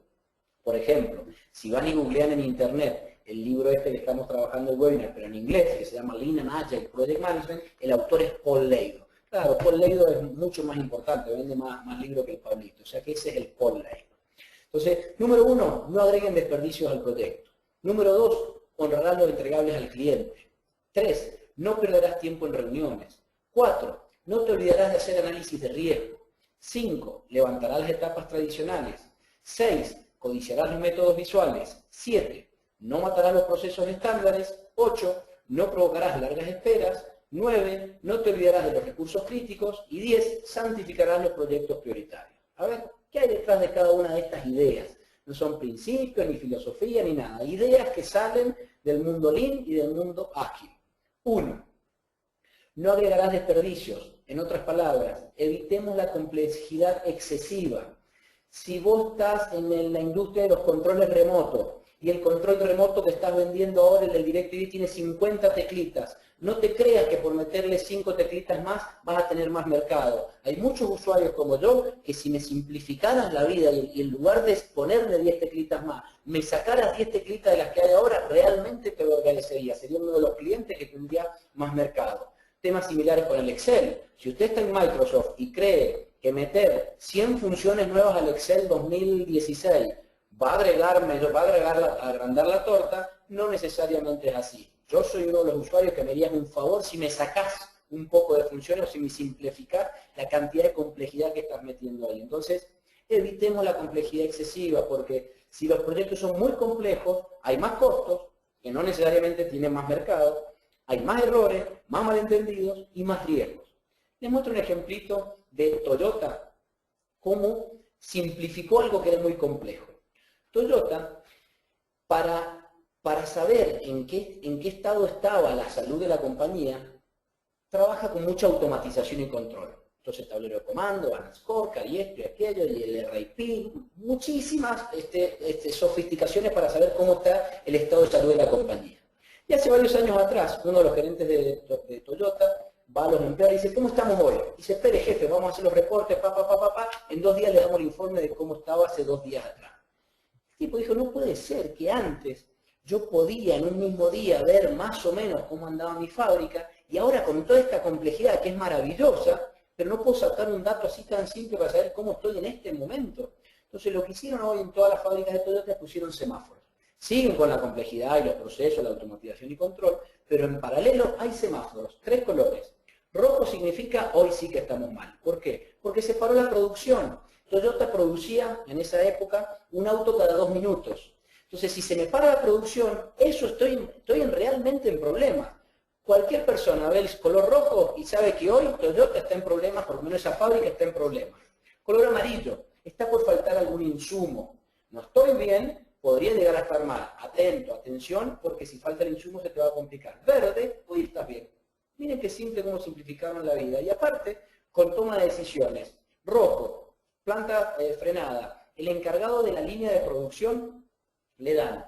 Por ejemplo, si van y googlean en internet el libro que estamos trabajando en el webinar, pero en inglés, que se llama Lean and Agile Project Management, el autor es Paul Leido. Claro, Paul Leido es mucho más importante, vende más libros que el Pablito, o sea que ese es el Paul Leido. Entonces, número 1, no agreguen desperdicios al proyecto. Número 2, honrarás los entregables al cliente. 3, no perderás tiempo en reuniones. 4, no te olvidarás de hacer análisis de riesgo. 5, levantarás las etapas tradicionales. 6, codiciarás los métodos visuales. 7, no matarás los procesos estándares. 8, no provocarás largas esperas. 9, no te olvidarás de los recursos críticos. Y 10, santificarás los proyectos prioritarios. A ver, ¿qué hay detrás de cada una de estas ideas? No son principios, ni filosofía, ni nada. Ideas que salen del mundo Lean y del mundo ágil. 1, no agregarás desperdicios. En otras palabras, evitemos la complejidad excesiva. Si vos estás en la industria de los controles remotos y el control remoto que estás vendiendo ahora, el del DirectV, tiene 50 teclitas, no te creas que por meterle 5 teclitas más vas a tener más mercado. Hay muchos usuarios como yo que si me simplificaras la vida y en lugar de ponerle 10 teclitas más, me sacaras 10 teclitas de las que hay ahora, realmente te lo agradecería. Sería uno de los clientes que tendría más mercado. Temas similares con el Excel. Si usted está en Microsoft y cree que meter 100 funciones nuevas al Excel 2016 va a agrandar la torta, no necesariamente es así. Yo soy uno de los usuarios que me harías un favor si me sacás un poco de funciones o si me simplificás la cantidad de complejidad que estás metiendo ahí. Entonces, evitemos la complejidad excesiva, porque si los proyectos son muy complejos, hay más costos, que no necesariamente tienen más mercado, hay más errores, más malentendidos y más riesgos. Les muestro un ejemplito de Toyota, cómo simplificó algo que era muy complejo. Toyota, para saber en qué estado estaba la salud de la compañía, trabaja con mucha automatización y control. Entonces, tablero de comando, Scorecard y esto y aquello, y el RIP, muchísimas sofisticaciones para saber cómo está el estado de salud de la compañía. Y hace varios años atrás, uno de los gerentes de Toyota va a los empleados y dice, ¿cómo estamos hoy? Dice, espere jefe, vamos a hacer los reportes, en 2 días le damos el informe de cómo estaba hace 2 días atrás. El tipo dijo, no puede ser que antes yo podía en un mismo día ver más o menos cómo andaba mi fábrica, y ahora con toda esta complejidad que es maravillosa, pero no puedo sacar un dato así tan simple para saber cómo estoy en este momento. Entonces lo que hicieron hoy en todas las fábricas de Toyota es pusieron semáforos. Siguen con la complejidad y los procesos, la automatización y control, pero en paralelo hay semáforos, 3 colores. Rojo significa hoy sí que estamos mal. ¿Por qué? Porque se paró la producción. Toyota producía en esa época un auto cada 2 minutos. Entonces, si se me para la producción, eso estoy realmente en problemas. Cualquier persona ve el color rojo y sabe que hoy Toyota está en problemas, por lo menos esa fábrica está en problemas. Color amarillo, está por faltar algún insumo. No estoy bien, podría llegar a estar mal. Atento, atención, porque si falta el insumo se te va a complicar. Verde, hoy estás bien. Miren qué simple cómo simplificaron la vida. Y aparte, con toma de decisiones. Rojo, planta frenada. El encargado de la línea de producción le dan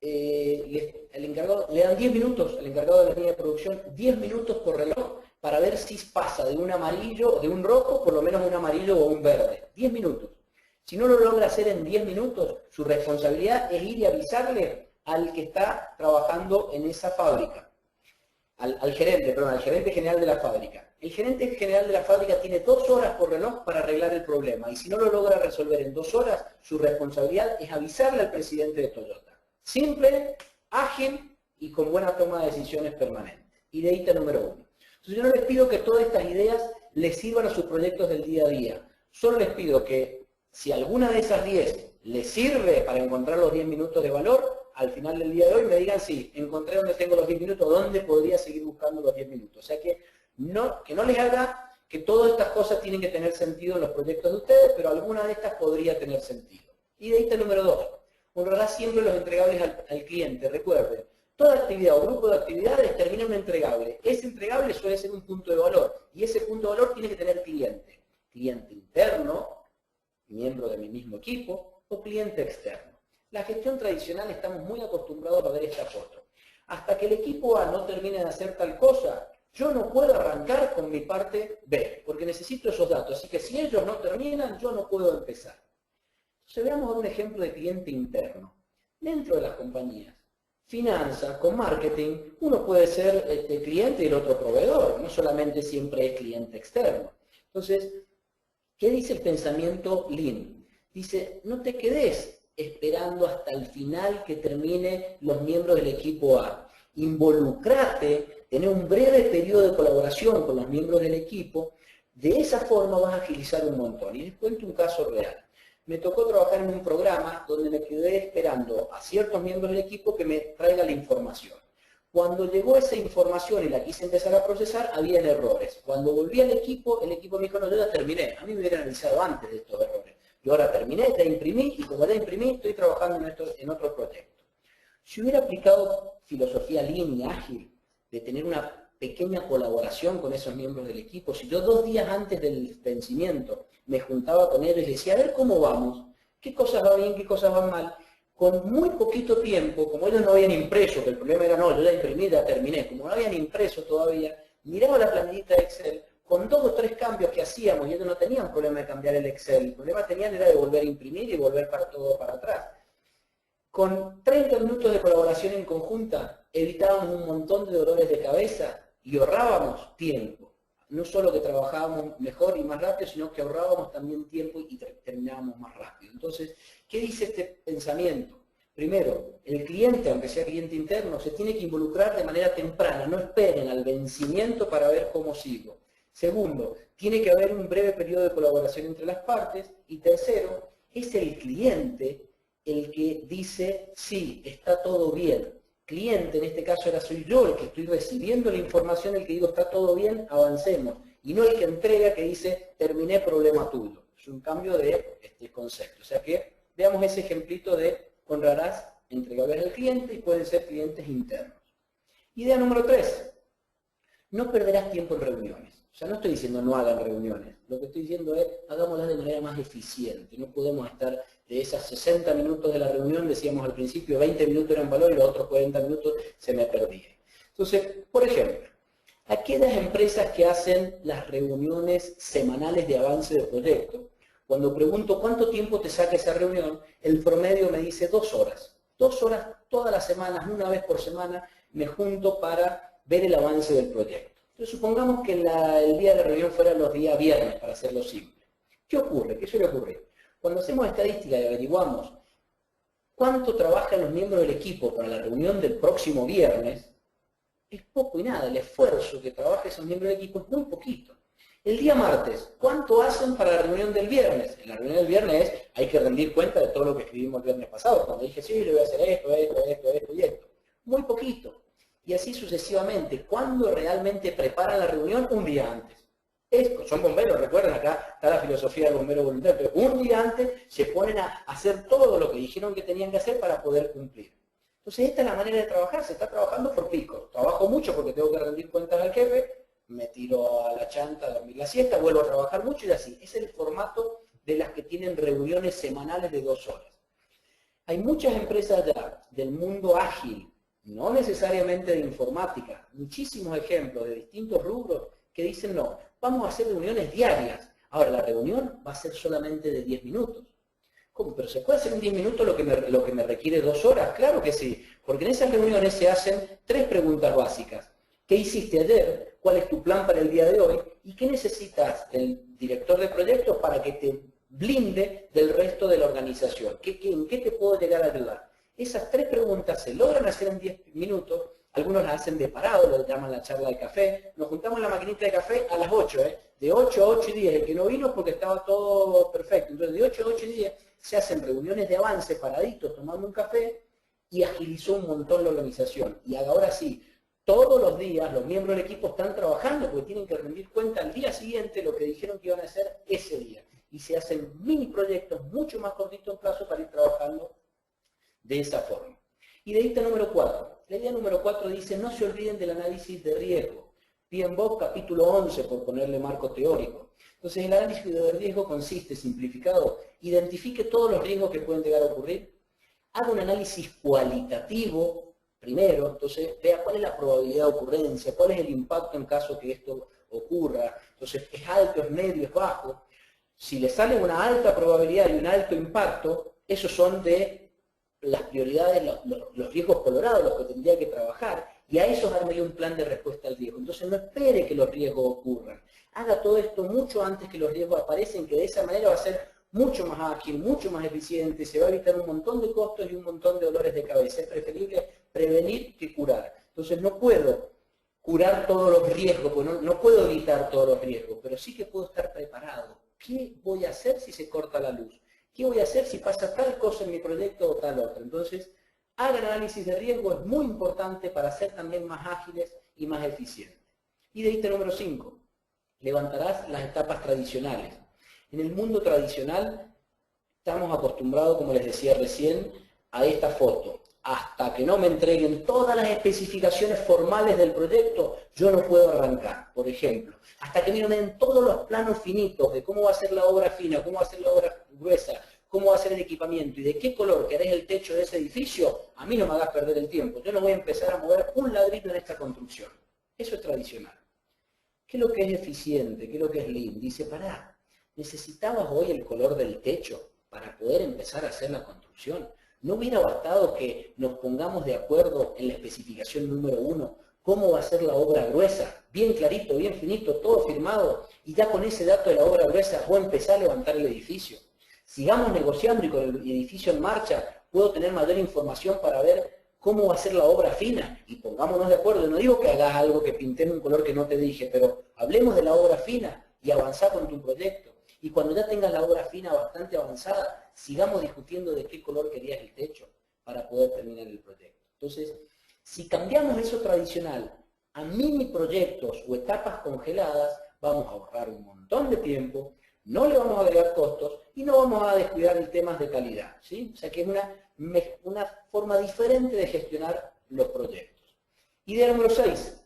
le dan 10 minutos al encargado de la línea de producción, 10 minutos por reloj para ver si pasa de un amarillo, de un rojo, por lo menos un amarillo o un verde. 10 minutos. Si no lo logra hacer en 10 minutos, su responsabilidad es ir y avisarle al que está trabajando en esa fábrica. Al gerente general de la fábrica. El gerente general de la fábrica tiene 2 horas por reloj para arreglar el problema, y si no lo logra resolver en 2 horas, su responsabilidad es avisarle al presidente de Toyota. Simple, ágil y con buena toma de decisiones permanente. Ideita número 1. Entonces yo no les pido que todas estas ideas les sirvan a sus proyectos del día a día. Solo les pido que si alguna de esas 10 les sirve para encontrar los 10 minutos de valor, al final del día de hoy me digan, sí, encontré donde tengo los 10 minutos, dónde podría seguir buscando los 10 minutos. O sea que no les haga que todas estas cosas tienen que tener sentido en los proyectos de ustedes, pero alguna de estas podría tener sentido. Ideita número 2. Honrará siempre los entregables al cliente. Recuerden, toda actividad o grupo de actividades termina en un entregable. Ese entregable suele ser un punto de valor, y ese punto de valor tiene que tener cliente. Cliente interno, miembro de mi mismo equipo, o cliente externo. La gestión tradicional estamos muy acostumbrados a ver esta foto. Hasta que el equipo A no termine de hacer tal cosa, yo no puedo arrancar con mi parte B, porque necesito esos datos. Así que si ellos no terminan, yo no puedo empezar. Entonces veamos un ejemplo de cliente interno. Dentro de las compañías, finanzas, con marketing, uno puede ser cliente y el otro proveedor, no solamente siempre es cliente externo. Entonces, ¿qué dice el pensamiento Lean? Dice, no te quedes esperando hasta el final que termine los miembros del equipo A. Involucrate, tener un breve periodo de colaboración con los miembros del equipo. De esa forma vas a agilizar un montón. Y les cuento un caso real. Me tocó trabajar en un programa donde me quedé esperando a ciertos miembros del equipo que me traigan la información. Cuando llegó esa información y la quise empezar a procesar, había errores. Cuando volví al equipo, el equipo me dijo, no, yo ya terminé. A mí me hubieran avisado antes de estos errores. Yo ahora terminé, ya imprimí, y como ya imprimí, estoy trabajando en otro proyecto. Si hubiera aplicado filosofía Lean y ágil, de tener una pequeña colaboración con esos miembros del equipo, si yo 2 días antes del vencimiento me juntaba con ellos y les decía, a ver cómo vamos, qué cosas van bien, qué cosas van mal, con muy poquito tiempo, como ellos no habían impreso, que el problema era, no, yo ya imprimí, ya terminé, como no habían impreso todavía, miraba la planillita de Excel, con 2 o 3 cambios que hacíamos, y ellos no tenían problema de cambiar el Excel, el problema tenían era de volver a imprimir y volver todo para atrás. Con 30 minutos de colaboración en conjunta, evitábamos un montón de dolores de cabeza y ahorrábamos tiempo. No solo que trabajábamos mejor y más rápido, sino que ahorrábamos también tiempo y terminábamos más rápido. Entonces, ¿qué dice este pensamiento? Primero, el cliente, aunque sea cliente interno, se tiene que involucrar de manera temprana. No esperen al vencimiento para ver cómo sigo. Segundo, tiene que haber un breve periodo de colaboración entre las partes. Y tercero, es el cliente el que dice, sí, está todo bien. Cliente, en este caso soy yo el que estoy recibiendo la información, el que digo, está todo bien, avancemos. Y no el que entrega, que dice, terminé, problema tuyo. Es un cambio de concepto. O sea que veamos ese ejemplito de honrarás entregables al cliente y pueden ser clientes internos. Idea número 3. no perderás tiempo en reuniones. O sea, no estoy diciendo no hagan reuniones. Lo que estoy diciendo es hagámoslas de manera más eficiente. No podemos estar de esas 60 minutos de la reunión, decíamos al principio, 20 minutos eran valor y los otros 40 minutos se me perdían. Entonces, por ejemplo, aquellas empresas que hacen las reuniones semanales de avance de proyecto, cuando pregunto cuánto tiempo te saca esa reunión, el promedio me dice 2 horas. 2 horas todas las semanas, una vez por semana, me junto para ver el avance del proyecto. Entonces supongamos que el día de reunión fuera los días viernes, para hacerlo simple. ¿Qué ocurre? ¿Qué suele ocurrir? Cuando hacemos estadística y averiguamos cuánto trabajan los miembros del equipo para la reunión del próximo viernes, es poco y nada. El esfuerzo que trabaja esos miembros del equipo es muy poquito. El día martes, ¿cuánto hacen para la reunión del viernes? En la reunión del viernes hay que rendir cuenta de todo lo que escribimos el viernes pasado. Cuando dije, sí, le voy a hacer esto y esto. Muy poquito. Y así sucesivamente. ¿Cuándo realmente preparan la reunión? Un día antes. Son bomberos, recuerden, acá está la filosofía del bombero voluntario. Pero un día antes se ponen a hacer todo lo que dijeron que tenían que hacer para poder cumplir. Entonces esta es la manera de trabajar. Se está trabajando por picos. Trabajo mucho porque tengo que rendir cuentas al jefe. Me tiro a la chanta a dormir la siesta, vuelvo a trabajar mucho y así. Es el formato de las que tienen reuniones semanales de 2 horas. Hay muchas empresas ya del mundo ágil, no necesariamente de informática, muchísimos ejemplos de distintos rubros que dicen no, vamos a hacer reuniones diarias. Ahora, la reunión va a ser solamente de 10 minutos. ¿Cómo? ¿Pero se puede hacer en 10 minutos lo que me requiere 2 horas? Claro que sí, porque en esas reuniones se hacen 3 preguntas básicas. ¿Qué hiciste ayer? ¿Cuál es tu plan para el día de hoy? ¿Y qué necesitas del director de proyectos para que te blinde del resto de la organización? ¿En qué te puedo llegar a ayudar? Esas 3 preguntas se logran hacer en 10 minutos. Algunos las hacen de parado, lo llaman la charla de café. Nos juntamos en la maquinita de café a las 8, de 8 a 8 y 10. El que no vino porque estaba todo perfecto. Entonces, de 8 a 8 y 10 se hacen reuniones de avance, paraditos, tomando un café, y agilizó un montón la organización. Y ahora sí, todos los días los miembros del equipo están trabajando porque tienen que rendir cuenta al día siguiente lo que dijeron que iban a hacer ese día. Y se hacen mini proyectos mucho más cortitos en plazo para ir trabajando de esa forma. Y de idea número 4. La idea número 4 dice, no se olviden del análisis de riesgo. PMBOK capítulo 11, por ponerle marco teórico. Entonces, el análisis de riesgo consiste, simplificado, identifique todos los riesgos que pueden llegar a ocurrir, haga un análisis cualitativo, primero, entonces vea cuál es la probabilidad de ocurrencia, cuál es el impacto en caso que esto ocurra. Entonces, ¿es alto, es medio, es bajo? Si le sale una alta probabilidad y un alto impacto, esos son de las prioridades, los riesgos colorados, los que tendría que trabajar. Y a esos arme un plan de respuesta al riesgo. Entonces, no espere que los riesgos ocurran. Haga todo esto mucho antes que los riesgos aparecen, que de esa manera va a ser mucho más ágil, mucho más eficiente, se va a evitar un montón de costos y un montón de dolores de cabeza. Es preferible prevenir que curar. Entonces no puedo curar todos los riesgos, porque no puedo evitar todos los riesgos, pero sí que puedo estar preparado. ¿Qué voy a hacer si se corta la luz? ¿Qué voy a hacer si pasa tal cosa en mi proyecto o tal otra? Entonces, hagan análisis de riesgo, es muy importante para ser también más ágiles y más eficientes. Y de ítem número 5, levantarás las etapas tradicionales. En el mundo tradicional estamos acostumbrados, como les decía recién, a esta foto. Hasta que no me entreguen todas las especificaciones formales del proyecto, yo no puedo arrancar, por ejemplo. Hasta que me den todos los planos finitos de cómo va a ser la obra fina, cómo va a ser la obra gruesa, cómo va a ser el equipamiento y de qué color querés el techo de ese edificio, a mí no me hagas perder el tiempo. Yo no voy a empezar a mover un ladrillo en esta construcción. Eso es tradicional. ¿Qué es lo que es eficiente? ¿Qué es lo que es lean? Dice, pará, ¿necesitabas hoy el color del techo para poder empezar a hacer la construcción? ¿No hubiera bastado que nos pongamos de acuerdo en la especificación número 1 cómo va a ser la obra gruesa? Bien clarito, bien finito, todo firmado, y ya con ese dato de la obra gruesa puedo empezar a levantar el edificio. Sigamos negociando y con el edificio en marcha puedo tener mayor información para ver cómo va a ser la obra fina. Y pongámonos de acuerdo, no digo que hagas algo que pinté en un color que no te dije, pero hablemos de la obra fina y avanzar con tu proyecto. Y cuando ya tengas la obra fina bastante avanzada, sigamos discutiendo de qué color querías el techo para poder terminar el proyecto. Entonces, si cambiamos eso tradicional a mini proyectos o etapas congeladas, vamos a ahorrar un montón de tiempo, no le vamos a agregar costos y no vamos a descuidar el tema de calidad, ¿sí? O sea que es una forma diferente de gestionar los proyectos. Idea número 6.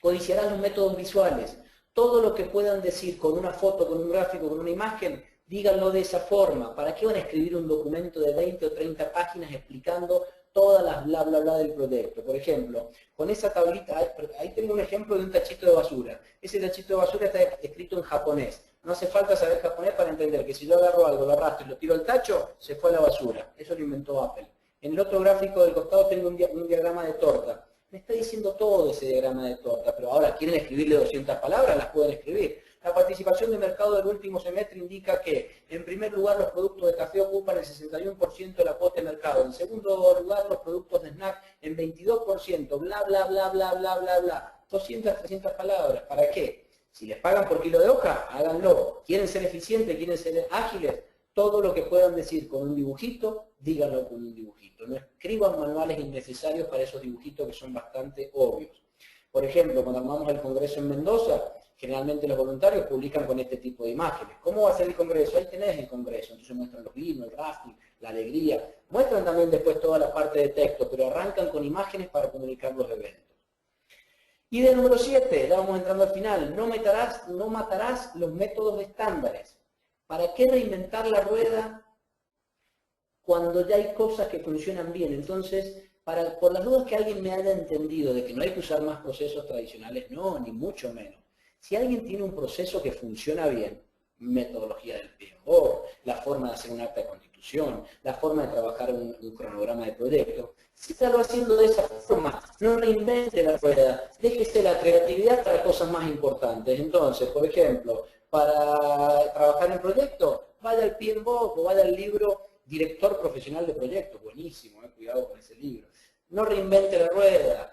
Codiciarás los métodos visuales. Todo lo que puedan decir con una foto, con un gráfico, con una imagen, díganlo de esa forma. ¿Para qué van a escribir un documento de 20 o 30 páginas explicando todas las bla bla bla del proyecto? Por ejemplo, con esa tablita, ahí tengo un ejemplo de un tachito de basura. Ese tachito de basura está escrito en japonés. No hace falta saber japonés para entender que si yo agarro algo, lo arrastro y lo tiro al tacho, se fue a la basura. Eso lo inventó Apple. En el otro gráfico del costado tengo un diagrama de torta. Me está diciendo todo ese diagrama de torta, pero ahora quieren escribirle 200 palabras, las pueden escribir. La participación de mercado del último semestre indica que, en primer lugar, los productos de café ocupan el 61% de la cuota de mercado. En segundo lugar, los productos de snack en 22%. Bla, bla, bla, bla, bla, bla, bla. 200, 300 palabras. ¿Para qué? Si les pagan por kilo de hoja, háganlo. ¿Quieren ser eficientes? ¿Quieren ser ágiles? Todo lo que puedan decir con un dibujito, díganlo con un dibujito. No escriban manuales innecesarios para esos dibujitos que son bastante obvios. Por ejemplo, cuando armamos el congreso en Mendoza, generalmente los voluntarios publican con este tipo de imágenes. ¿Cómo va a ser el congreso? Ahí tenés el congreso. Entonces muestran los vinos, el rafting, la alegría. Muestran también después toda la parte de texto, pero arrancan con imágenes para comunicar los eventos. Y de número 7, ya vamos entrando al final, no matarás los métodos estándares. ¿Para qué reinventar la rueda cuando ya hay cosas que funcionan bien? Entonces, por las dudas que alguien me haya entendido de que no hay que usar más procesos tradicionales, no, ni mucho menos. Si alguien tiene un proceso que funciona bien, metodología del PMBOK, la forma de hacer un acta de constitución, la forma de trabajar un cronograma de proyecto, sígalo haciendo de esa forma, no reinvente la rueda, déjese la creatividad para cosas más importantes. Entonces, por ejemplo, para trabajar en proyecto, vaya al PMBOK o vaya al libro Director Profesional de Proyectos, buenísimo, cuidado con ese libro. No reinvente la rueda.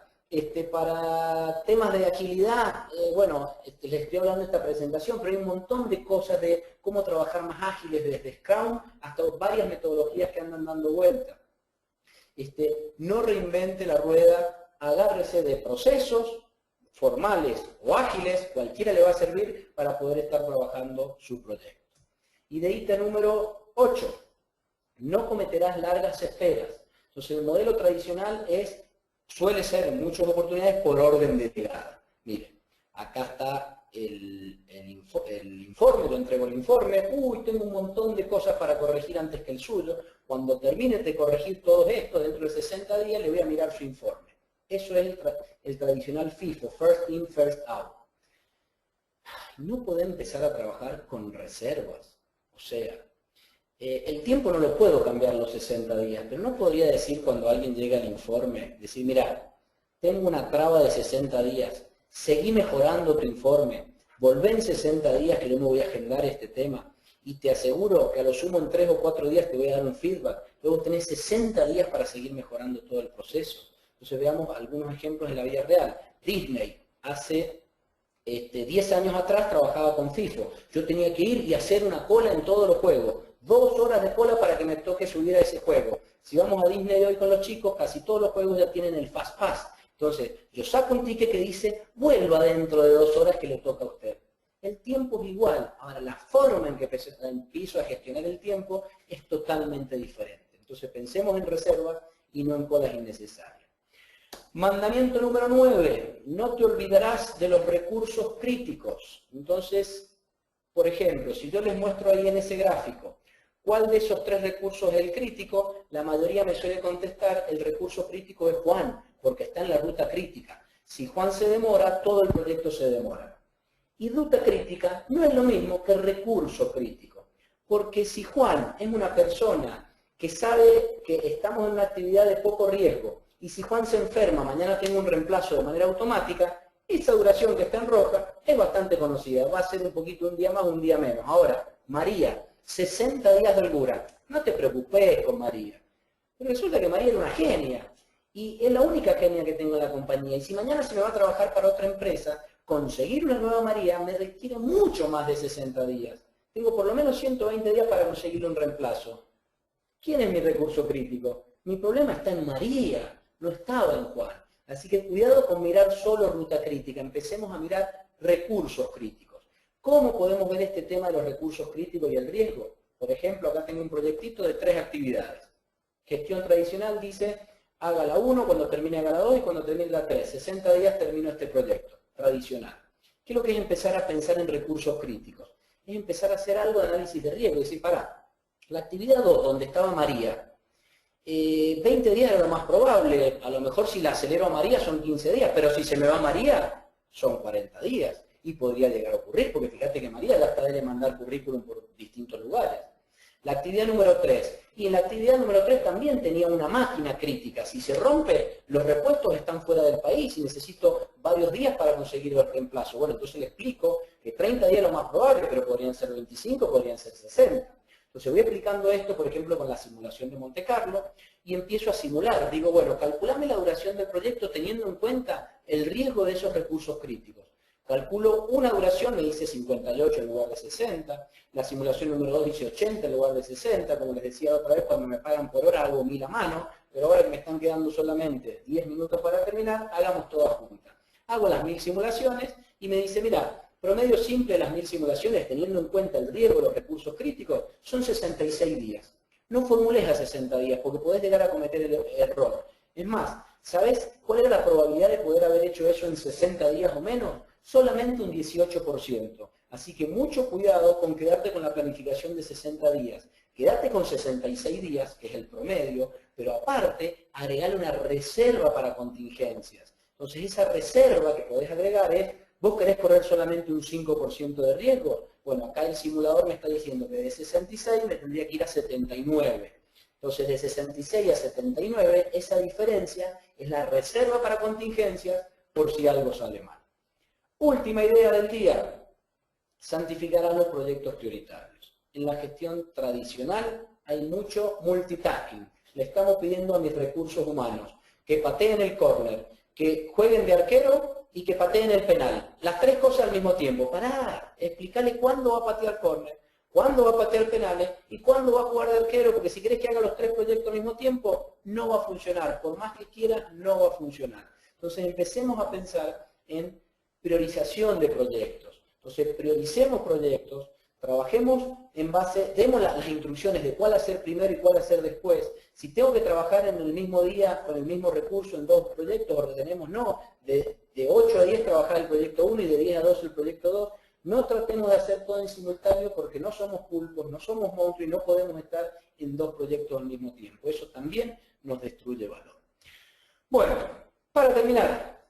Para temas de agilidad, bueno, les estoy hablando de esta presentación, pero hay un montón de cosas de cómo trabajar más ágiles desde Scrum hasta varias metodologías que andan dando vuelta. No reinvente la rueda, agárrese de procesos formales o ágiles, cualquiera le va a servir para poder estar trabajando su proyecto. Y de ítem número 8, no cometerás largas esperas. Entonces el modelo tradicional suele ser en muchas oportunidades por orden de llegada. Miren, acá está el informe, yo entrego el informe, uy, tengo un montón de cosas para corregir antes que el suyo. Cuando termine de corregir todo esto, dentro de 60 días le voy a mirar su informe. Eso es el tradicional FIFO, First In, First Out. No puedo empezar a trabajar con reservas. O sea, el tiempo no lo puedo cambiar los 60 días, pero no podría decir cuando alguien llega al informe, decir, mira, tengo una traba de 60 días, seguí mejorando tu informe, volvé en 60 días que yo me voy a agendar este tema y te aseguro que a lo sumo en 3 o 4 días te voy a dar un feedback. Luego tenés 60 días para seguir mejorando todo el proceso. Entonces veamos algunos ejemplos en la vida real. Disney, hace 10 años atrás trabajaba con FIFO. Yo tenía que ir y hacer una cola en todos los juegos. 2 horas de cola para que me toque subir a ese juego. Si vamos a Disney hoy con los chicos, casi todos los juegos ya tienen el Fast Pass. Entonces, yo saco un ticket que dice, vuelva dentro de 2 horas que le toca a usted. El tiempo es igual. Ahora, la forma en que empiezo a gestionar el tiempo es totalmente diferente. Entonces, pensemos en reservas y no en colas innecesarias. Mandamiento número 9. No te olvidarás de los recursos críticos. Entonces, por ejemplo, si yo les muestro ahí en ese gráfico, ¿cuál de esos 3 recursos es el crítico? La mayoría me suele contestar, el recurso crítico es Juan, porque está en la ruta crítica. Si Juan se demora, todo el proyecto se demora. Y ruta crítica no es lo mismo que recurso crítico, porque si Juan es una persona que sabe que estamos en una actividad de poco riesgo, y si Juan se enferma, mañana tengo un reemplazo de manera automática, esa duración que está en roja es bastante conocida, va a ser un poquito un día más, un día menos. Ahora, María, 60 días de holgura, no te preocupes con María. Pero resulta que María era una genia, y es la única genia que tengo en la compañía, y si mañana se me va a trabajar para otra empresa, conseguir una nueva María me requiere mucho más de 60 días. Tengo por lo menos 120 días para conseguirle un reemplazo. ¿Quién es mi recurso crítico? Mi problema está en María, no estaba en Juan. Así que cuidado con mirar solo ruta crítica, empecemos a mirar recursos críticos. ¿Cómo podemos ver este tema de los recursos críticos y el riesgo? Por ejemplo, acá tengo un proyectito de 3 actividades. Gestión tradicional dice, haga la 1, cuando termine haga la 2 y cuando termine la 3. 60 días termino este proyecto. tradicional. ¿Qué es lo que es empezar a pensar en recursos críticos? Es empezar a hacer algo de análisis de riesgo, es decir, pará, la actividad 2, donde estaba María, 20 días era lo más probable, a lo mejor si la acelero a María son 15 días, pero si se me va María, son 40 días. Y podría llegar a ocurrir, porque fíjate que María ya está de mandar currículum por distintos lugares. La actividad número 3. Y en la actividad número 3 también tenía una máquina crítica. Si se rompe, los repuestos están fuera del país y necesito varios días para conseguir el reemplazo. Bueno, entonces le explico que 30 días es lo más probable, pero podrían ser 25, podrían ser 60. Entonces voy aplicando esto, por ejemplo, con la simulación de Monte Carlo y empiezo a simular. Digo, bueno, calculame la duración del proyecto teniendo en cuenta el riesgo de esos recursos críticos. Calculo una duración, me dice 58 en lugar de 60. La simulación número 2 dice 80 en lugar de 60. Como les decía otra vez, cuando me pagan por hora hago 1000 a mano, pero ahora que me están quedando solamente 10 minutos para terminar, hagamos todas juntas. Hago las 1000 simulaciones y me dice, mira, promedio simple de las 1000 simulaciones, teniendo en cuenta el riesgo de los recursos críticos, son 66 días. No formules a 60 días porque podés llegar a cometer el error. Es más, ¿sabés cuál era la probabilidad de poder haber hecho eso en 60 días o menos? Solamente un 18%. Así que mucho cuidado con quedarte con la planificación de 60 días. Quédate con 66 días, que es el promedio, pero aparte, agregale una reserva para contingencias. Entonces, esa reserva que podés agregar es, ¿vos querés correr solamente un 5% de riesgo? Bueno, acá el simulador me está diciendo que de 66 me tendría que ir a 79. Entonces, de 66 a 79, esa diferencia es la reserva para contingencias por si algo sale mal. Última idea del día, santificarán los proyectos prioritarios. En la gestión tradicional hay mucho multitasking. Le estamos pidiendo a mis recursos humanos que pateen el córner, que jueguen de arquero y que pateen el penal. Las tres cosas al mismo tiempo. Pará, explicarle cuándo va a patear córner, cuándo va a patear penales y cuándo va a jugar de arquero, porque si querés que haga los tres proyectos al mismo tiempo, no va a funcionar. Por más que quiera, no va a funcionar. Entonces empecemos a pensar en priorización de proyectos. Entonces, prioricemos proyectos, trabajemos en base, demos las instrucciones de cuál hacer primero y cuál hacer después. Si tengo que trabajar en el mismo día, con el mismo recurso en dos proyectos, ordenemos, no, de 8 a 10 trabajar el proyecto 1 y de 10 a 12 el proyecto 2. No tratemos de hacer todo en simultáneo porque no somos pulpos, no somos monstruos y no podemos estar en dos proyectos al mismo tiempo. Eso también nos destruye valor. Bueno, para terminar,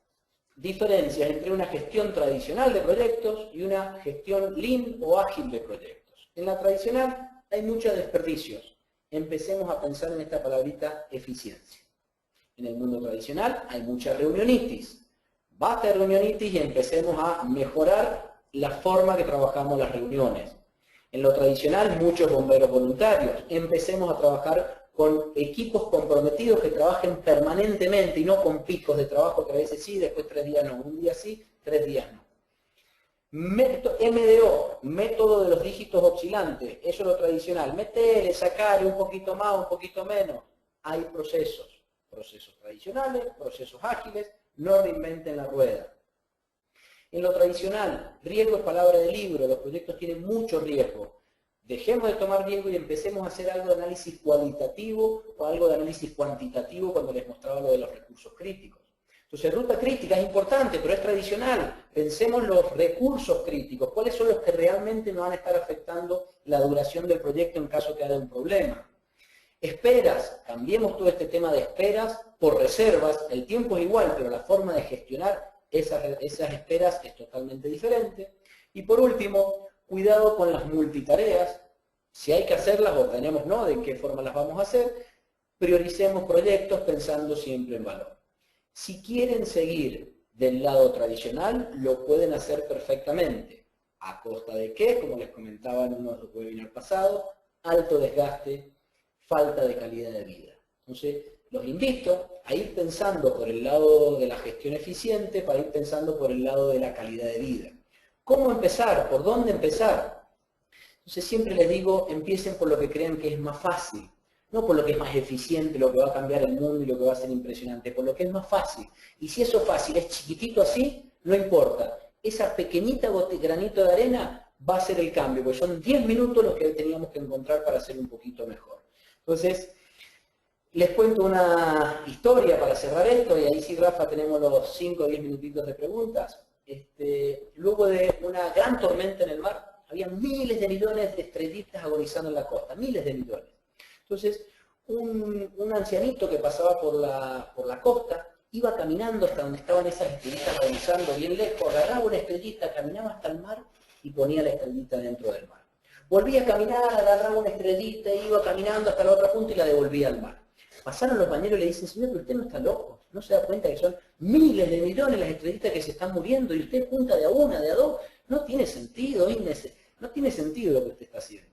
diferencias entre una gestión tradicional de proyectos y una gestión lean o ágil de proyectos. En la tradicional hay muchos desperdicios. Empecemos a pensar en esta palabrita eficiencia. En el mundo tradicional hay mucha reunionitis. Basta de reunionitis y empecemos a mejorar la forma que trabajamos las reuniones. En lo tradicional, muchos bomberos voluntarios. Empecemos a trabajar con equipos comprometidos que trabajen permanentemente y no con picos de trabajo que a veces sí, después 3 días no. Un día sí, 3 días no. MDO, método de los dígitos oscilantes. Eso es lo tradicional. Metele, sacar un poquito más, un poquito menos. Hay procesos. Procesos tradicionales, procesos ágiles. No reinventen la rueda. En lo tradicional, riesgo es palabra de libro, los proyectos tienen mucho riesgo. Dejemos de tomar riesgo y empecemos a hacer algo de análisis cualitativo o algo de análisis cuantitativo cuando les mostraba lo de los recursos críticos. Entonces, ruta crítica es importante, pero es tradicional. Pensemos los recursos críticos, cuáles son los que realmente nos van a estar afectando la duración del proyecto en caso que haya un problema. Esperas, cambiemos todo este tema de esperas por reservas, el tiempo es igual, pero la forma de gestionar esas esperas es totalmente diferente. Y por último, cuidado con las multitareas. Si hay que hacerlas, ordenemos, ¿no?, de qué forma las vamos a hacer. Prioricemos proyectos pensando siempre en valor. Si quieren seguir del lado tradicional, lo pueden hacer perfectamente. ¿A costa de qué? Como les comentaba en unos webinars pasados, alto desgaste, falta de calidad de vida. Entonces, los invito a ir pensando por el lado de la gestión eficiente para ir pensando por el lado de la calidad de vida. ¿Cómo empezar? ¿Por dónde empezar? Entonces siempre les digo, empiecen por lo que crean que es más fácil, no por lo que es más eficiente, lo que va a cambiar el mundo y lo que va a ser impresionante, por lo que es más fácil. Y si eso fácil es chiquitito así, no importa. Esa pequeñita granito de arena va a ser el cambio, porque son 10 minutos los que teníamos que encontrar para hacer un poquito mejor. Entonces, les cuento una historia para cerrar esto, y ahí sí, Rafa, tenemos los 5 o 10 minutitos de preguntas. luego de una gran tormenta en el mar, había miles de millones de estrellitas agonizando en la costa, miles de millones. Entonces, un ancianito que pasaba por la costa, iba caminando hasta donde estaban esas estrellitas agonizando bien lejos, agarraba una estrellita, caminaba hasta el mar y ponía la estrellita dentro del mar. Volvía a caminar, agarraba una estrellita, iba caminando hasta la otra punta y la devolvía al mar. Pasaron los bañeros y le dicen, señor, pero usted no está loco, no se da cuenta que son miles de millones las estrellitas que se están muriendo y usted punta de a una, de a dos, no tiene sentido, no tiene sentido lo que usted está haciendo.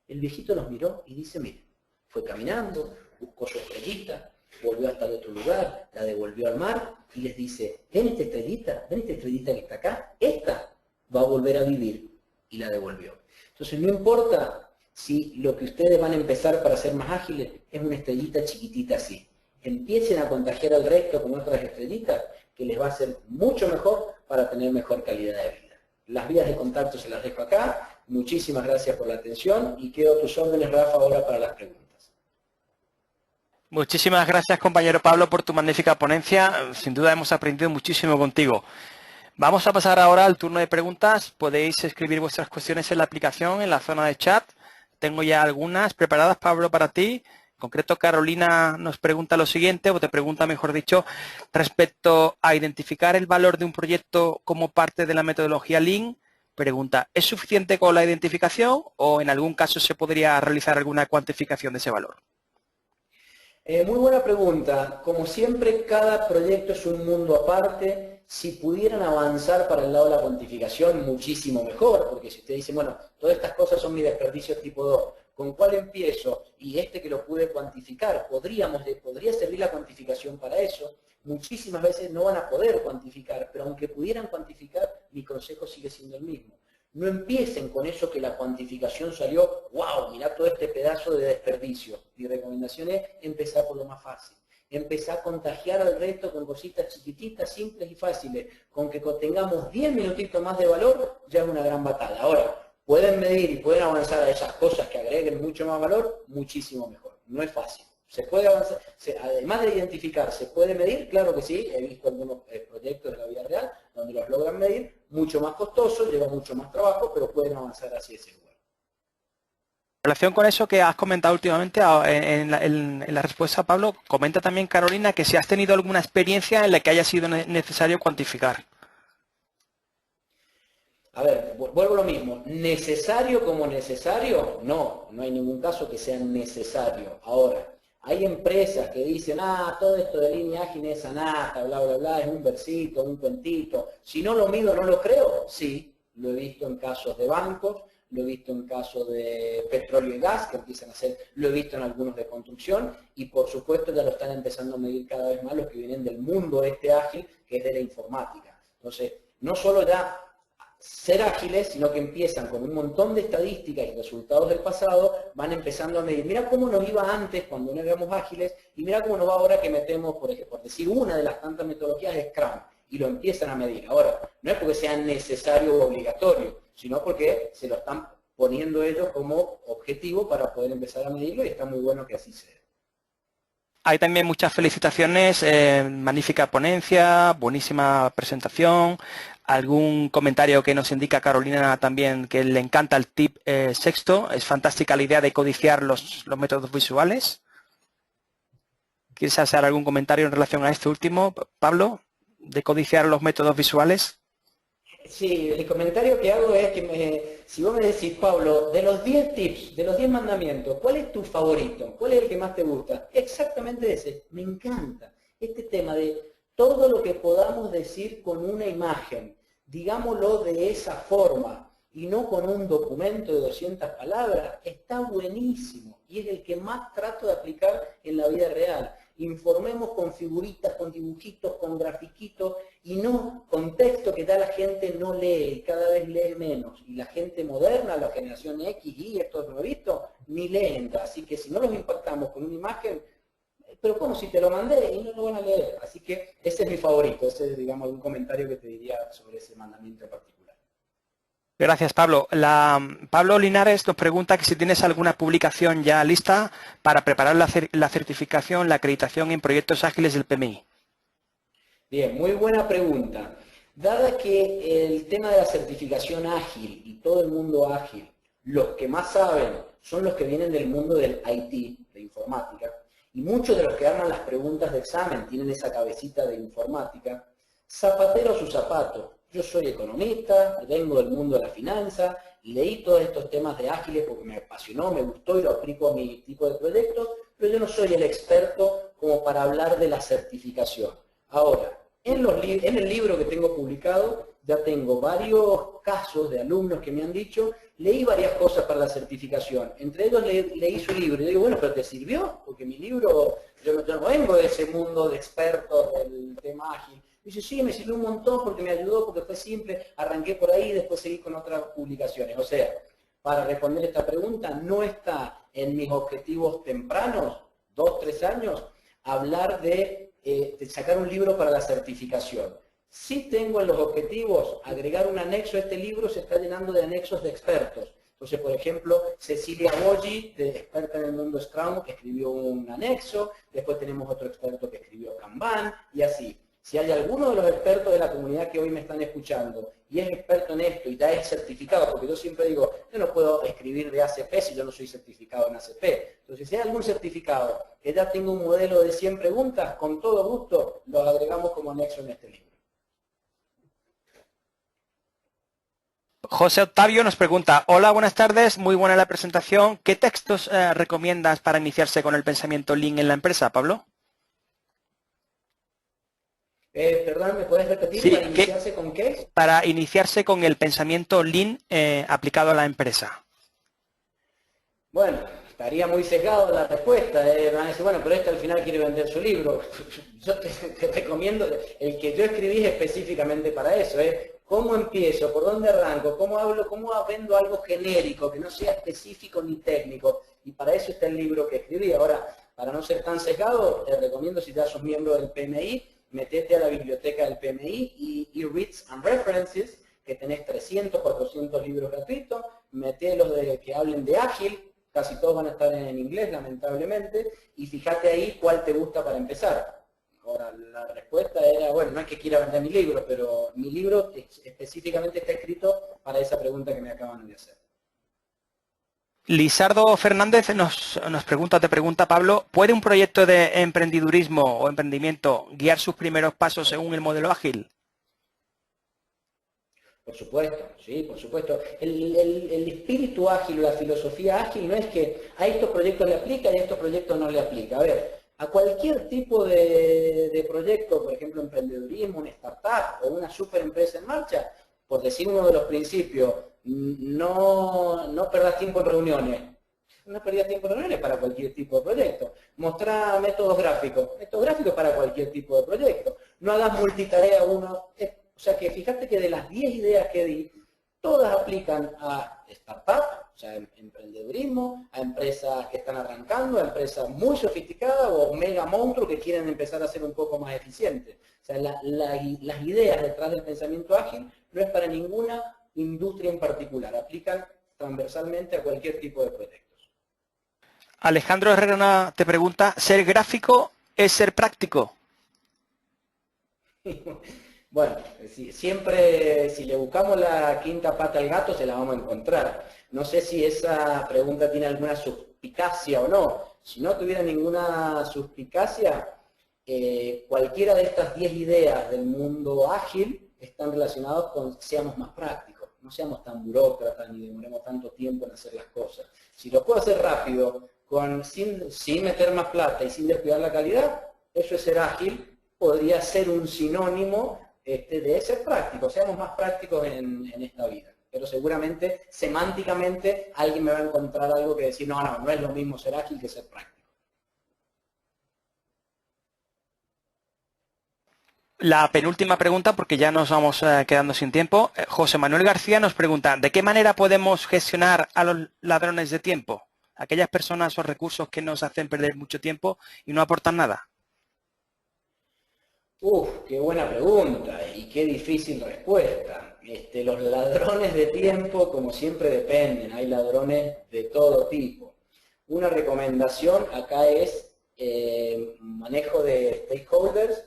El viejito los miró y dice, mire, fue caminando, buscó su estrellita, volvió hasta el otro lugar, la devolvió al mar y les dice, ven esta estrellita que está acá, esta va a volver a vivir, y la devolvió. Entonces no importa si lo que ustedes van a empezar para ser más ágiles es una estrellita chiquitita así. Empiecen a contagiar al resto con otras estrellitas que les va a hacer mucho mejor para tener mejor calidad de vida. Las vías de contacto se las dejo acá. Muchísimas gracias por la atención y quedo a tus órdenes, Rafa, ahora para las preguntas. Muchísimas gracias, compañero Pablo, por tu magnífica ponencia. Sin duda hemos aprendido muchísimo contigo. Vamos a pasar ahora al turno de preguntas. Podéis escribir vuestras cuestiones en la aplicación, en la zona de chat. Tengo ya algunas preparadas, Pablo, para ti. En concreto, Carolina nos pregunta lo siguiente, o te pregunta, mejor dicho, respecto a identificar el valor de un proyecto como parte de la metodología Lean. Pregunta, ¿es suficiente con la identificación o en algún caso se podría realizar alguna cuantificación de ese valor? Muy buena pregunta. Como siempre, cada proyecto es un mundo aparte. Si pudieran avanzar para el lado de la cuantificación, muchísimo mejor, porque si usted dice, bueno, todas estas cosas son mis desperdicios tipo 2, ¿con cuál empiezo? Y que lo pude cuantificar, podría servir la cuantificación para eso. Muchísimas veces no van a poder cuantificar, pero aunque pudieran cuantificar, mi consejo sigue siendo el mismo. No empiecen con eso que la cuantificación salió, wow, mirá todo este pedazo de desperdicio. Mi recomendación es empezar por lo más fácil. Empezar a contagiar al resto con cositas chiquititas, simples y fáciles. Con que tengamos 10 minutitos más de valor, ya es una gran batalla. Ahora, pueden medir y pueden avanzar a esas cosas que agreguen mucho más valor, muchísimo mejor. No es fácil. ¿Se puede avanzar? Además de identificar, ¿se puede medir? Claro que sí. He visto algunos proyectos de la vida real donde los logran medir. Mucho más costoso, lleva mucho más trabajo, pero pueden avanzar hacia ese lugar. En relación con eso que has comentado últimamente en la respuesta, Pablo, comenta también Carolina que si has tenido alguna experiencia en la que haya sido necesario cuantificar. A ver, vuelvo a lo mismo. ¿Necesario como necesario? No, no hay ningún caso que sea necesario. Ahora, hay empresas que dicen, todo esto de línea ágil es anata, bla, bla, bla, es un versito, un cuentito. Si no lo mido, no lo creo. Sí, lo he visto en casos de bancos, lo he visto en casos de petróleo y gas que empiezan a hacer, lo he visto en algunos de construcción y por supuesto ya lo están empezando a medir cada vez más los que vienen del mundo ágil, que es de la informática. Entonces, no solo ya ser ágiles, sino que empiezan con un montón de estadísticas y resultados del pasado, van empezando a medir, mira cómo nos iba antes cuando no éramos ágiles y mira cómo nos va ahora que metemos, por ejemplo, por decir una de las tantas metodologías es Scrum, y lo empiezan a medir. Ahora, no es porque sea necesario o obligatorio, sino porque se lo están poniendo ellos como objetivo para poder empezar a medirlo y está muy bueno que así sea. Hay también muchas felicitaciones, magnífica ponencia, buenísima presentación. Algún comentario que nos indica Carolina también que le encanta el tip sexto. Es fantástica la idea de codiciar los métodos visuales. ¿Quieres hacer algún comentario en relación a este último, Pablo, de codiciar los métodos visuales? Sí, el comentario que hago es que si vos me decís, Pablo, de los 10 tips, de los 10 mandamientos, ¿cuál es tu favorito? ¿Cuál es el que más te gusta? Exactamente ese. Me encanta este tema de todo lo que podamos decir con una imagen, digámoslo de esa forma y no con un documento de 200 palabras, está buenísimo y es el que más trato de aplicar en la vida real. Informemos con figuritas, con dibujitos, con grafiquitos y no con texto que ya la gente no lee, cada vez lee menos. Y la gente moderna, la generación X, Y, estos nuevitos, ni leen. Así que si no los impactamos con una imagen, pero como si te lo mandé y no lo van a leer. Así que ese es mi favorito, ese es, digamos, un comentario que te diría sobre ese mandamiento en particular. Gracias, Pablo. Pablo Linares nos pregunta que si tienes alguna publicación ya lista para preparar la certificación, la acreditación en proyectos ágiles del PMI. Bien, muy buena pregunta. Dada que el tema de la certificación ágil y todo el mundo ágil, los que más saben son los que vienen del mundo del IT, de informática, y muchos de los que arman las preguntas de examen tienen esa cabecita de informática, zapatero a su zapato. Yo soy economista, vengo del mundo de la finanza, leí todos estos temas de ágiles porque me apasionó, me gustó y lo aplico a mi tipo de proyectos, pero yo no soy el experto como para hablar de la certificación. Ahora, en el libro que tengo publicado ya tengo varios casos de alumnos que me han dicho, leí varias cosas para la certificación, entre ellos leí su libro, y digo, bueno, pero ¿te sirvió? Porque mi libro, yo no vengo de ese mundo de expertos del tema ágil. Dice, sí, me sirvió un montón porque me ayudó, porque fue simple, arranqué por ahí y después seguí con otras publicaciones. O sea, para responder esta pregunta, no está en mis objetivos tempranos, 2, 3 años, hablar de sacar un libro para la certificación. Sí tengo en los objetivos agregar un anexo a este libro, se está llenando de anexos de expertos. Entonces, por ejemplo, Cecilia Boggi, experta en el mundo Scrum, que escribió un anexo, después tenemos otro experto que escribió Kanban, y así. Si hay alguno de los expertos de la comunidad que hoy me están escuchando y es experto en esto y ya es certificado, porque yo siempre digo, yo no puedo escribir de ACP si yo no soy certificado en ACP. Entonces, si hay algún certificado que ya tenga un modelo de 100 preguntas, con todo gusto los agregamos como anexo en este libro. José Octavio nos pregunta, hola, buenas tardes, muy buena la presentación. ¿Qué textos recomiendas para iniciarse con el pensamiento Lean en la empresa, Pablo? Perdón, ¿me puedes repetir? Sí, ¿Para iniciarse con qué? Para iniciarse con el pensamiento Lean aplicado a la empresa. Bueno, estaría muy sesgado la respuesta. Van a decir, bueno, pero este al final quiere vender su libro. Yo te recomiendo el que yo escribí específicamente para eso. ¿Cómo empiezo? ¿Por dónde arranco? ¿Cómo hablo? ¿Cómo vendo algo genérico, que no sea específico ni técnico? Y para eso está el libro que escribí. Ahora, para no ser tan sesgado, te recomiendo, si ya sos miembro del PMI, metete a la biblioteca del PMI y Reads and References, que tenés 300, 400 libros gratuitos, meté los que hablen de ágil, casi todos van a estar en inglés, lamentablemente, y fíjate ahí cuál te gusta para empezar. Ahora, la respuesta era, bueno, no es que quiera vender mi libro, pero mi libro específicamente está escrito para esa pregunta que me acaban de hacer. Lisardo Fernández te pregunta, Pablo, ¿puede un proyecto de emprendedurismo o emprendimiento guiar sus primeros pasos según el modelo ágil? Por supuesto, sí, por supuesto. El espíritu ágil o la filosofía ágil no es que a estos proyectos le aplica y a estos proyectos no le aplica. A ver, a cualquier tipo de proyecto, por ejemplo, emprendedurismo, una startup o una super empresa en marcha, por decir uno de los principios, no perdas tiempo en reuniones. No perdías tiempo en reuniones para cualquier tipo de proyecto. Mostrar métodos gráficos para cualquier tipo de proyecto. No hagas multitarea uno. O sea que fíjate que de las 10 ideas que di, todas aplican a startup, o sea, emprendedurismo, a empresas que están arrancando, a empresas muy sofisticadas o mega monstruos que quieren empezar a ser un poco más eficientes. O sea, las ideas detrás del pensamiento ágil no es para ninguna industria en particular, aplican transversalmente a cualquier tipo de proyectos. Alejandro Herrera te pregunta, ¿ser gráfico es ser práctico? Bueno, siempre si le buscamos la quinta pata al gato se la vamos a encontrar. No sé si esa pregunta tiene alguna suspicacia o no. Si no tuviera ninguna suspicacia, cualquiera de estas 10 ideas del mundo ágil están relacionadas con seamos más prácticos, no seamos tan burócratas ni demoremos tanto tiempo en hacer las cosas. Si lo puedo hacer rápido, sin meter más plata y sin descuidar la calidad, eso es ser ágil, podría ser un sinónimo de ser práctico, seamos más prácticos en esta vida. Pero seguramente, semánticamente, alguien me va a encontrar algo que decir, no es lo mismo ser ágil que ser práctico. La penúltima pregunta, porque ya nos vamos quedando sin tiempo. José Manuel García nos pregunta, ¿de qué manera podemos gestionar a los ladrones de tiempo? Aquellas personas o recursos que nos hacen perder mucho tiempo y no aportan nada. Qué buena pregunta y qué difícil respuesta. Los ladrones de tiempo, como siempre, dependen. Hay ladrones de todo tipo. Una recomendación acá es manejo de stakeholders,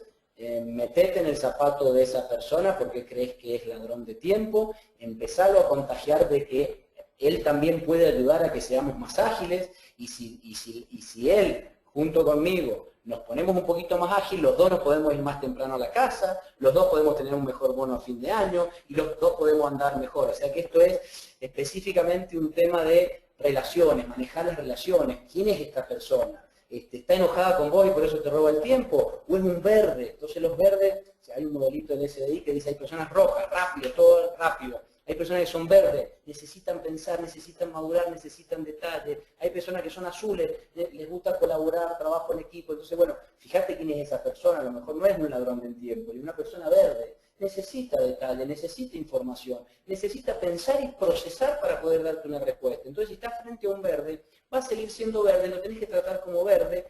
metete en el zapato de esa persona porque crees que es ladrón de tiempo, empezalo a contagiar de que él también puede ayudar a que seamos más ágiles, y si él, junto conmigo, nos ponemos un poquito más ágiles, los dos nos podemos ir más temprano a la casa, los dos podemos tener un mejor bono a fin de año, y los dos podemos andar mejor. O sea que esto es específicamente un tema de relaciones, manejar las relaciones. ¿Quién es esta persona? ¿Está enojada con vos y por eso te roba el tiempo? ¿O es un verde? Entonces los verdes, hay un modelito del SDI que dice hay personas rojas, rápido, todo rápido. Hay personas que son verdes, necesitan pensar, necesitan madurar, necesitan detalle. Hay personas que son azules, les gusta colaborar, trabajo en equipo. Entonces, bueno, fíjate quién es esa persona. A lo mejor no es un ladrón del tiempo, y una persona verde necesita detalle, necesita información, necesita pensar y procesar para poder darte una respuesta. Entonces, si estás frente a un verde, va a seguir siendo verde, lo tenés que tratar como verde,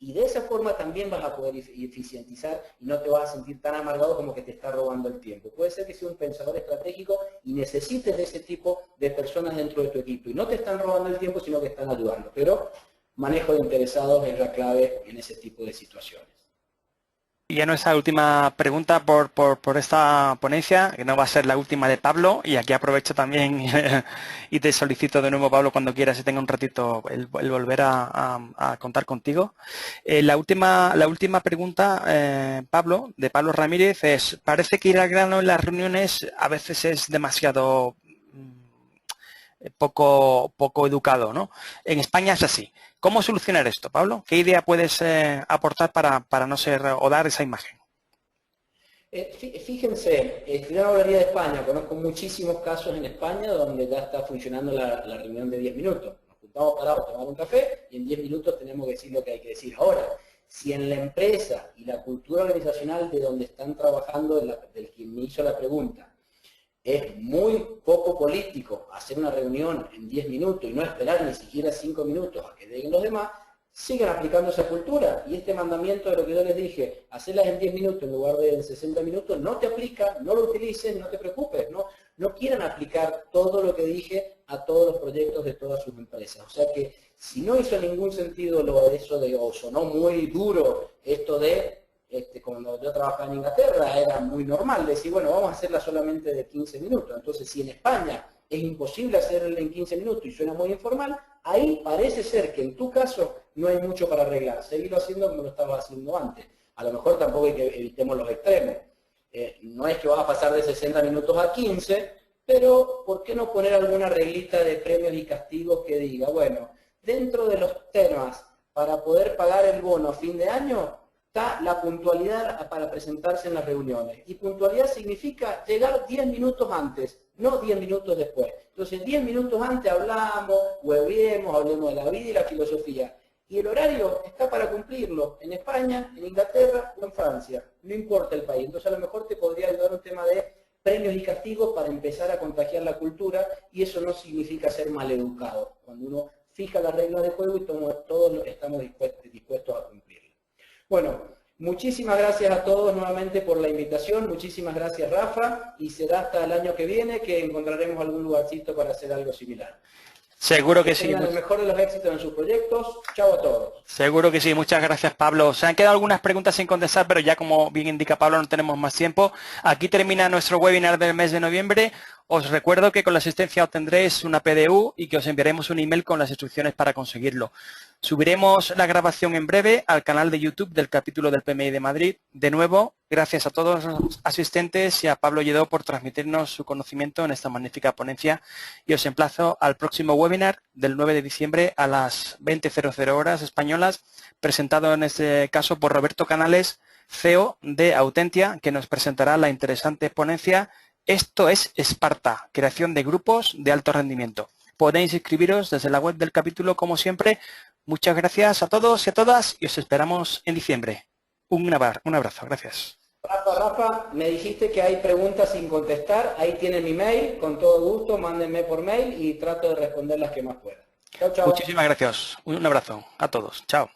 y de esa forma también vas a poder eficientizar y no te vas a sentir tan amargado como que te está robando el tiempo. Puede ser que sea un pensador estratégico y necesites de ese tipo de personas dentro de tu equipo. Y no te están robando el tiempo, sino que están ayudando. Pero manejo de interesados es la clave en ese tipo de situaciones. Y ya nuestra última pregunta por esta ponencia, que no va a ser la última de Pablo, y aquí aprovecho también y te solicito de nuevo, Pablo, cuando quieras, si tenga un ratito, el volver a contar contigo. La última pregunta, Pablo, de Pablo Ramírez, es: parece que ir al grano en las reuniones a veces es demasiado poco educado, ¿no? En España es así. ¿Cómo solucionar esto, Pablo? ¿Qué idea puedes aportar para no ser o dar esa imagen? Fíjense, yo no hablaría de España, conozco muchísimos casos en España donde ya está funcionando la reunión de 10 minutos. Nos juntamos parados a tomar un café y en 10 minutos tenemos que decir lo que hay que decir. Ahora, si en la empresa y la cultura organizacional de donde están trabajando, del quien me hizo la pregunta, es muy poco político hacer una reunión en 10 minutos y no esperar ni siquiera 5 minutos a que lleguen los demás, sigan aplicando esa cultura. Y este mandamiento de lo que yo les dije, hacerlas en 10 minutos en lugar de en 60 minutos, no te aplica, no lo utilices, no te preocupes. No quieran aplicar todo lo que dije a todos los proyectos de todas sus empresas. O sea que si no hizo ningún sentido o sonó muy duro esto de... cuando yo trabajaba en Inglaterra era muy normal decir, bueno, vamos a hacerla solamente de 15 minutos. Entonces, si en España es imposible hacerla en 15 minutos y suena muy informal, ahí parece ser que en tu caso no hay mucho para arreglar. Seguirlo haciendo como lo estabas haciendo antes. A lo mejor tampoco hay que evitemos los extremos. No es que vas a pasar de 60 minutos a 15, pero ¿por qué no poner alguna reglita de premios y castigos que diga, bueno, dentro de los temas para poder pagar el bono a fin de año, está la puntualidad para presentarse en las reuniones. Y puntualidad significa llegar 10 minutos antes, no 10 minutos después. Entonces 10 minutos antes hablamos, hueviemos, hablemos de la vida y la filosofía. Y el horario está para cumplirlo en España, en Inglaterra o en Francia. No importa el país. Entonces a lo mejor te podría ayudar un tema de premios y castigos para empezar a contagiar la cultura, y eso no significa ser maleducado. Cuando uno fija las reglas de juego y todos estamos dispuestos a cumplirlo. Bueno, muchísimas gracias a todos nuevamente por la invitación, muchísimas gracias Rafa, y será hasta el año que viene que encontraremos algún lugarcito para hacer algo similar. Seguro que sí. Tengan el mejor de los éxitos en sus proyectos. Chao a todos. Seguro que sí. Muchas gracias, Pablo. Se han quedado algunas preguntas sin contestar, pero ya como bien indica Pablo, no tenemos más tiempo. Aquí termina nuestro webinar del mes de noviembre. Os recuerdo que con la asistencia obtendréis una PDU y que os enviaremos un email con las instrucciones para conseguirlo. Subiremos la grabación en breve al canal de YouTube del capítulo del PMI de Madrid. De nuevo, gracias a todos los asistentes y a Pablo Lledó por transmitirnos su conocimiento en esta magnífica ponencia, y os emplazo al próximo webinar del 9 de diciembre a las 20:00 horas españolas, presentado en este caso por Roberto Canales, CEO de Autentia, que nos presentará la interesante ponencia Esto es Esparta, creación de grupos de alto rendimiento. Podéis inscribiros desde la web del capítulo como siempre. Muchas gracias a todos y a todas y os esperamos en diciembre. Un abrazo, gracias. Rafa, me dijiste que hay preguntas sin contestar. Ahí tienen mi mail, con todo gusto, mándenme por mail y trato de responder las que más pueda. Chao, chao. Muchísimas gracias. Un abrazo a todos. Chao.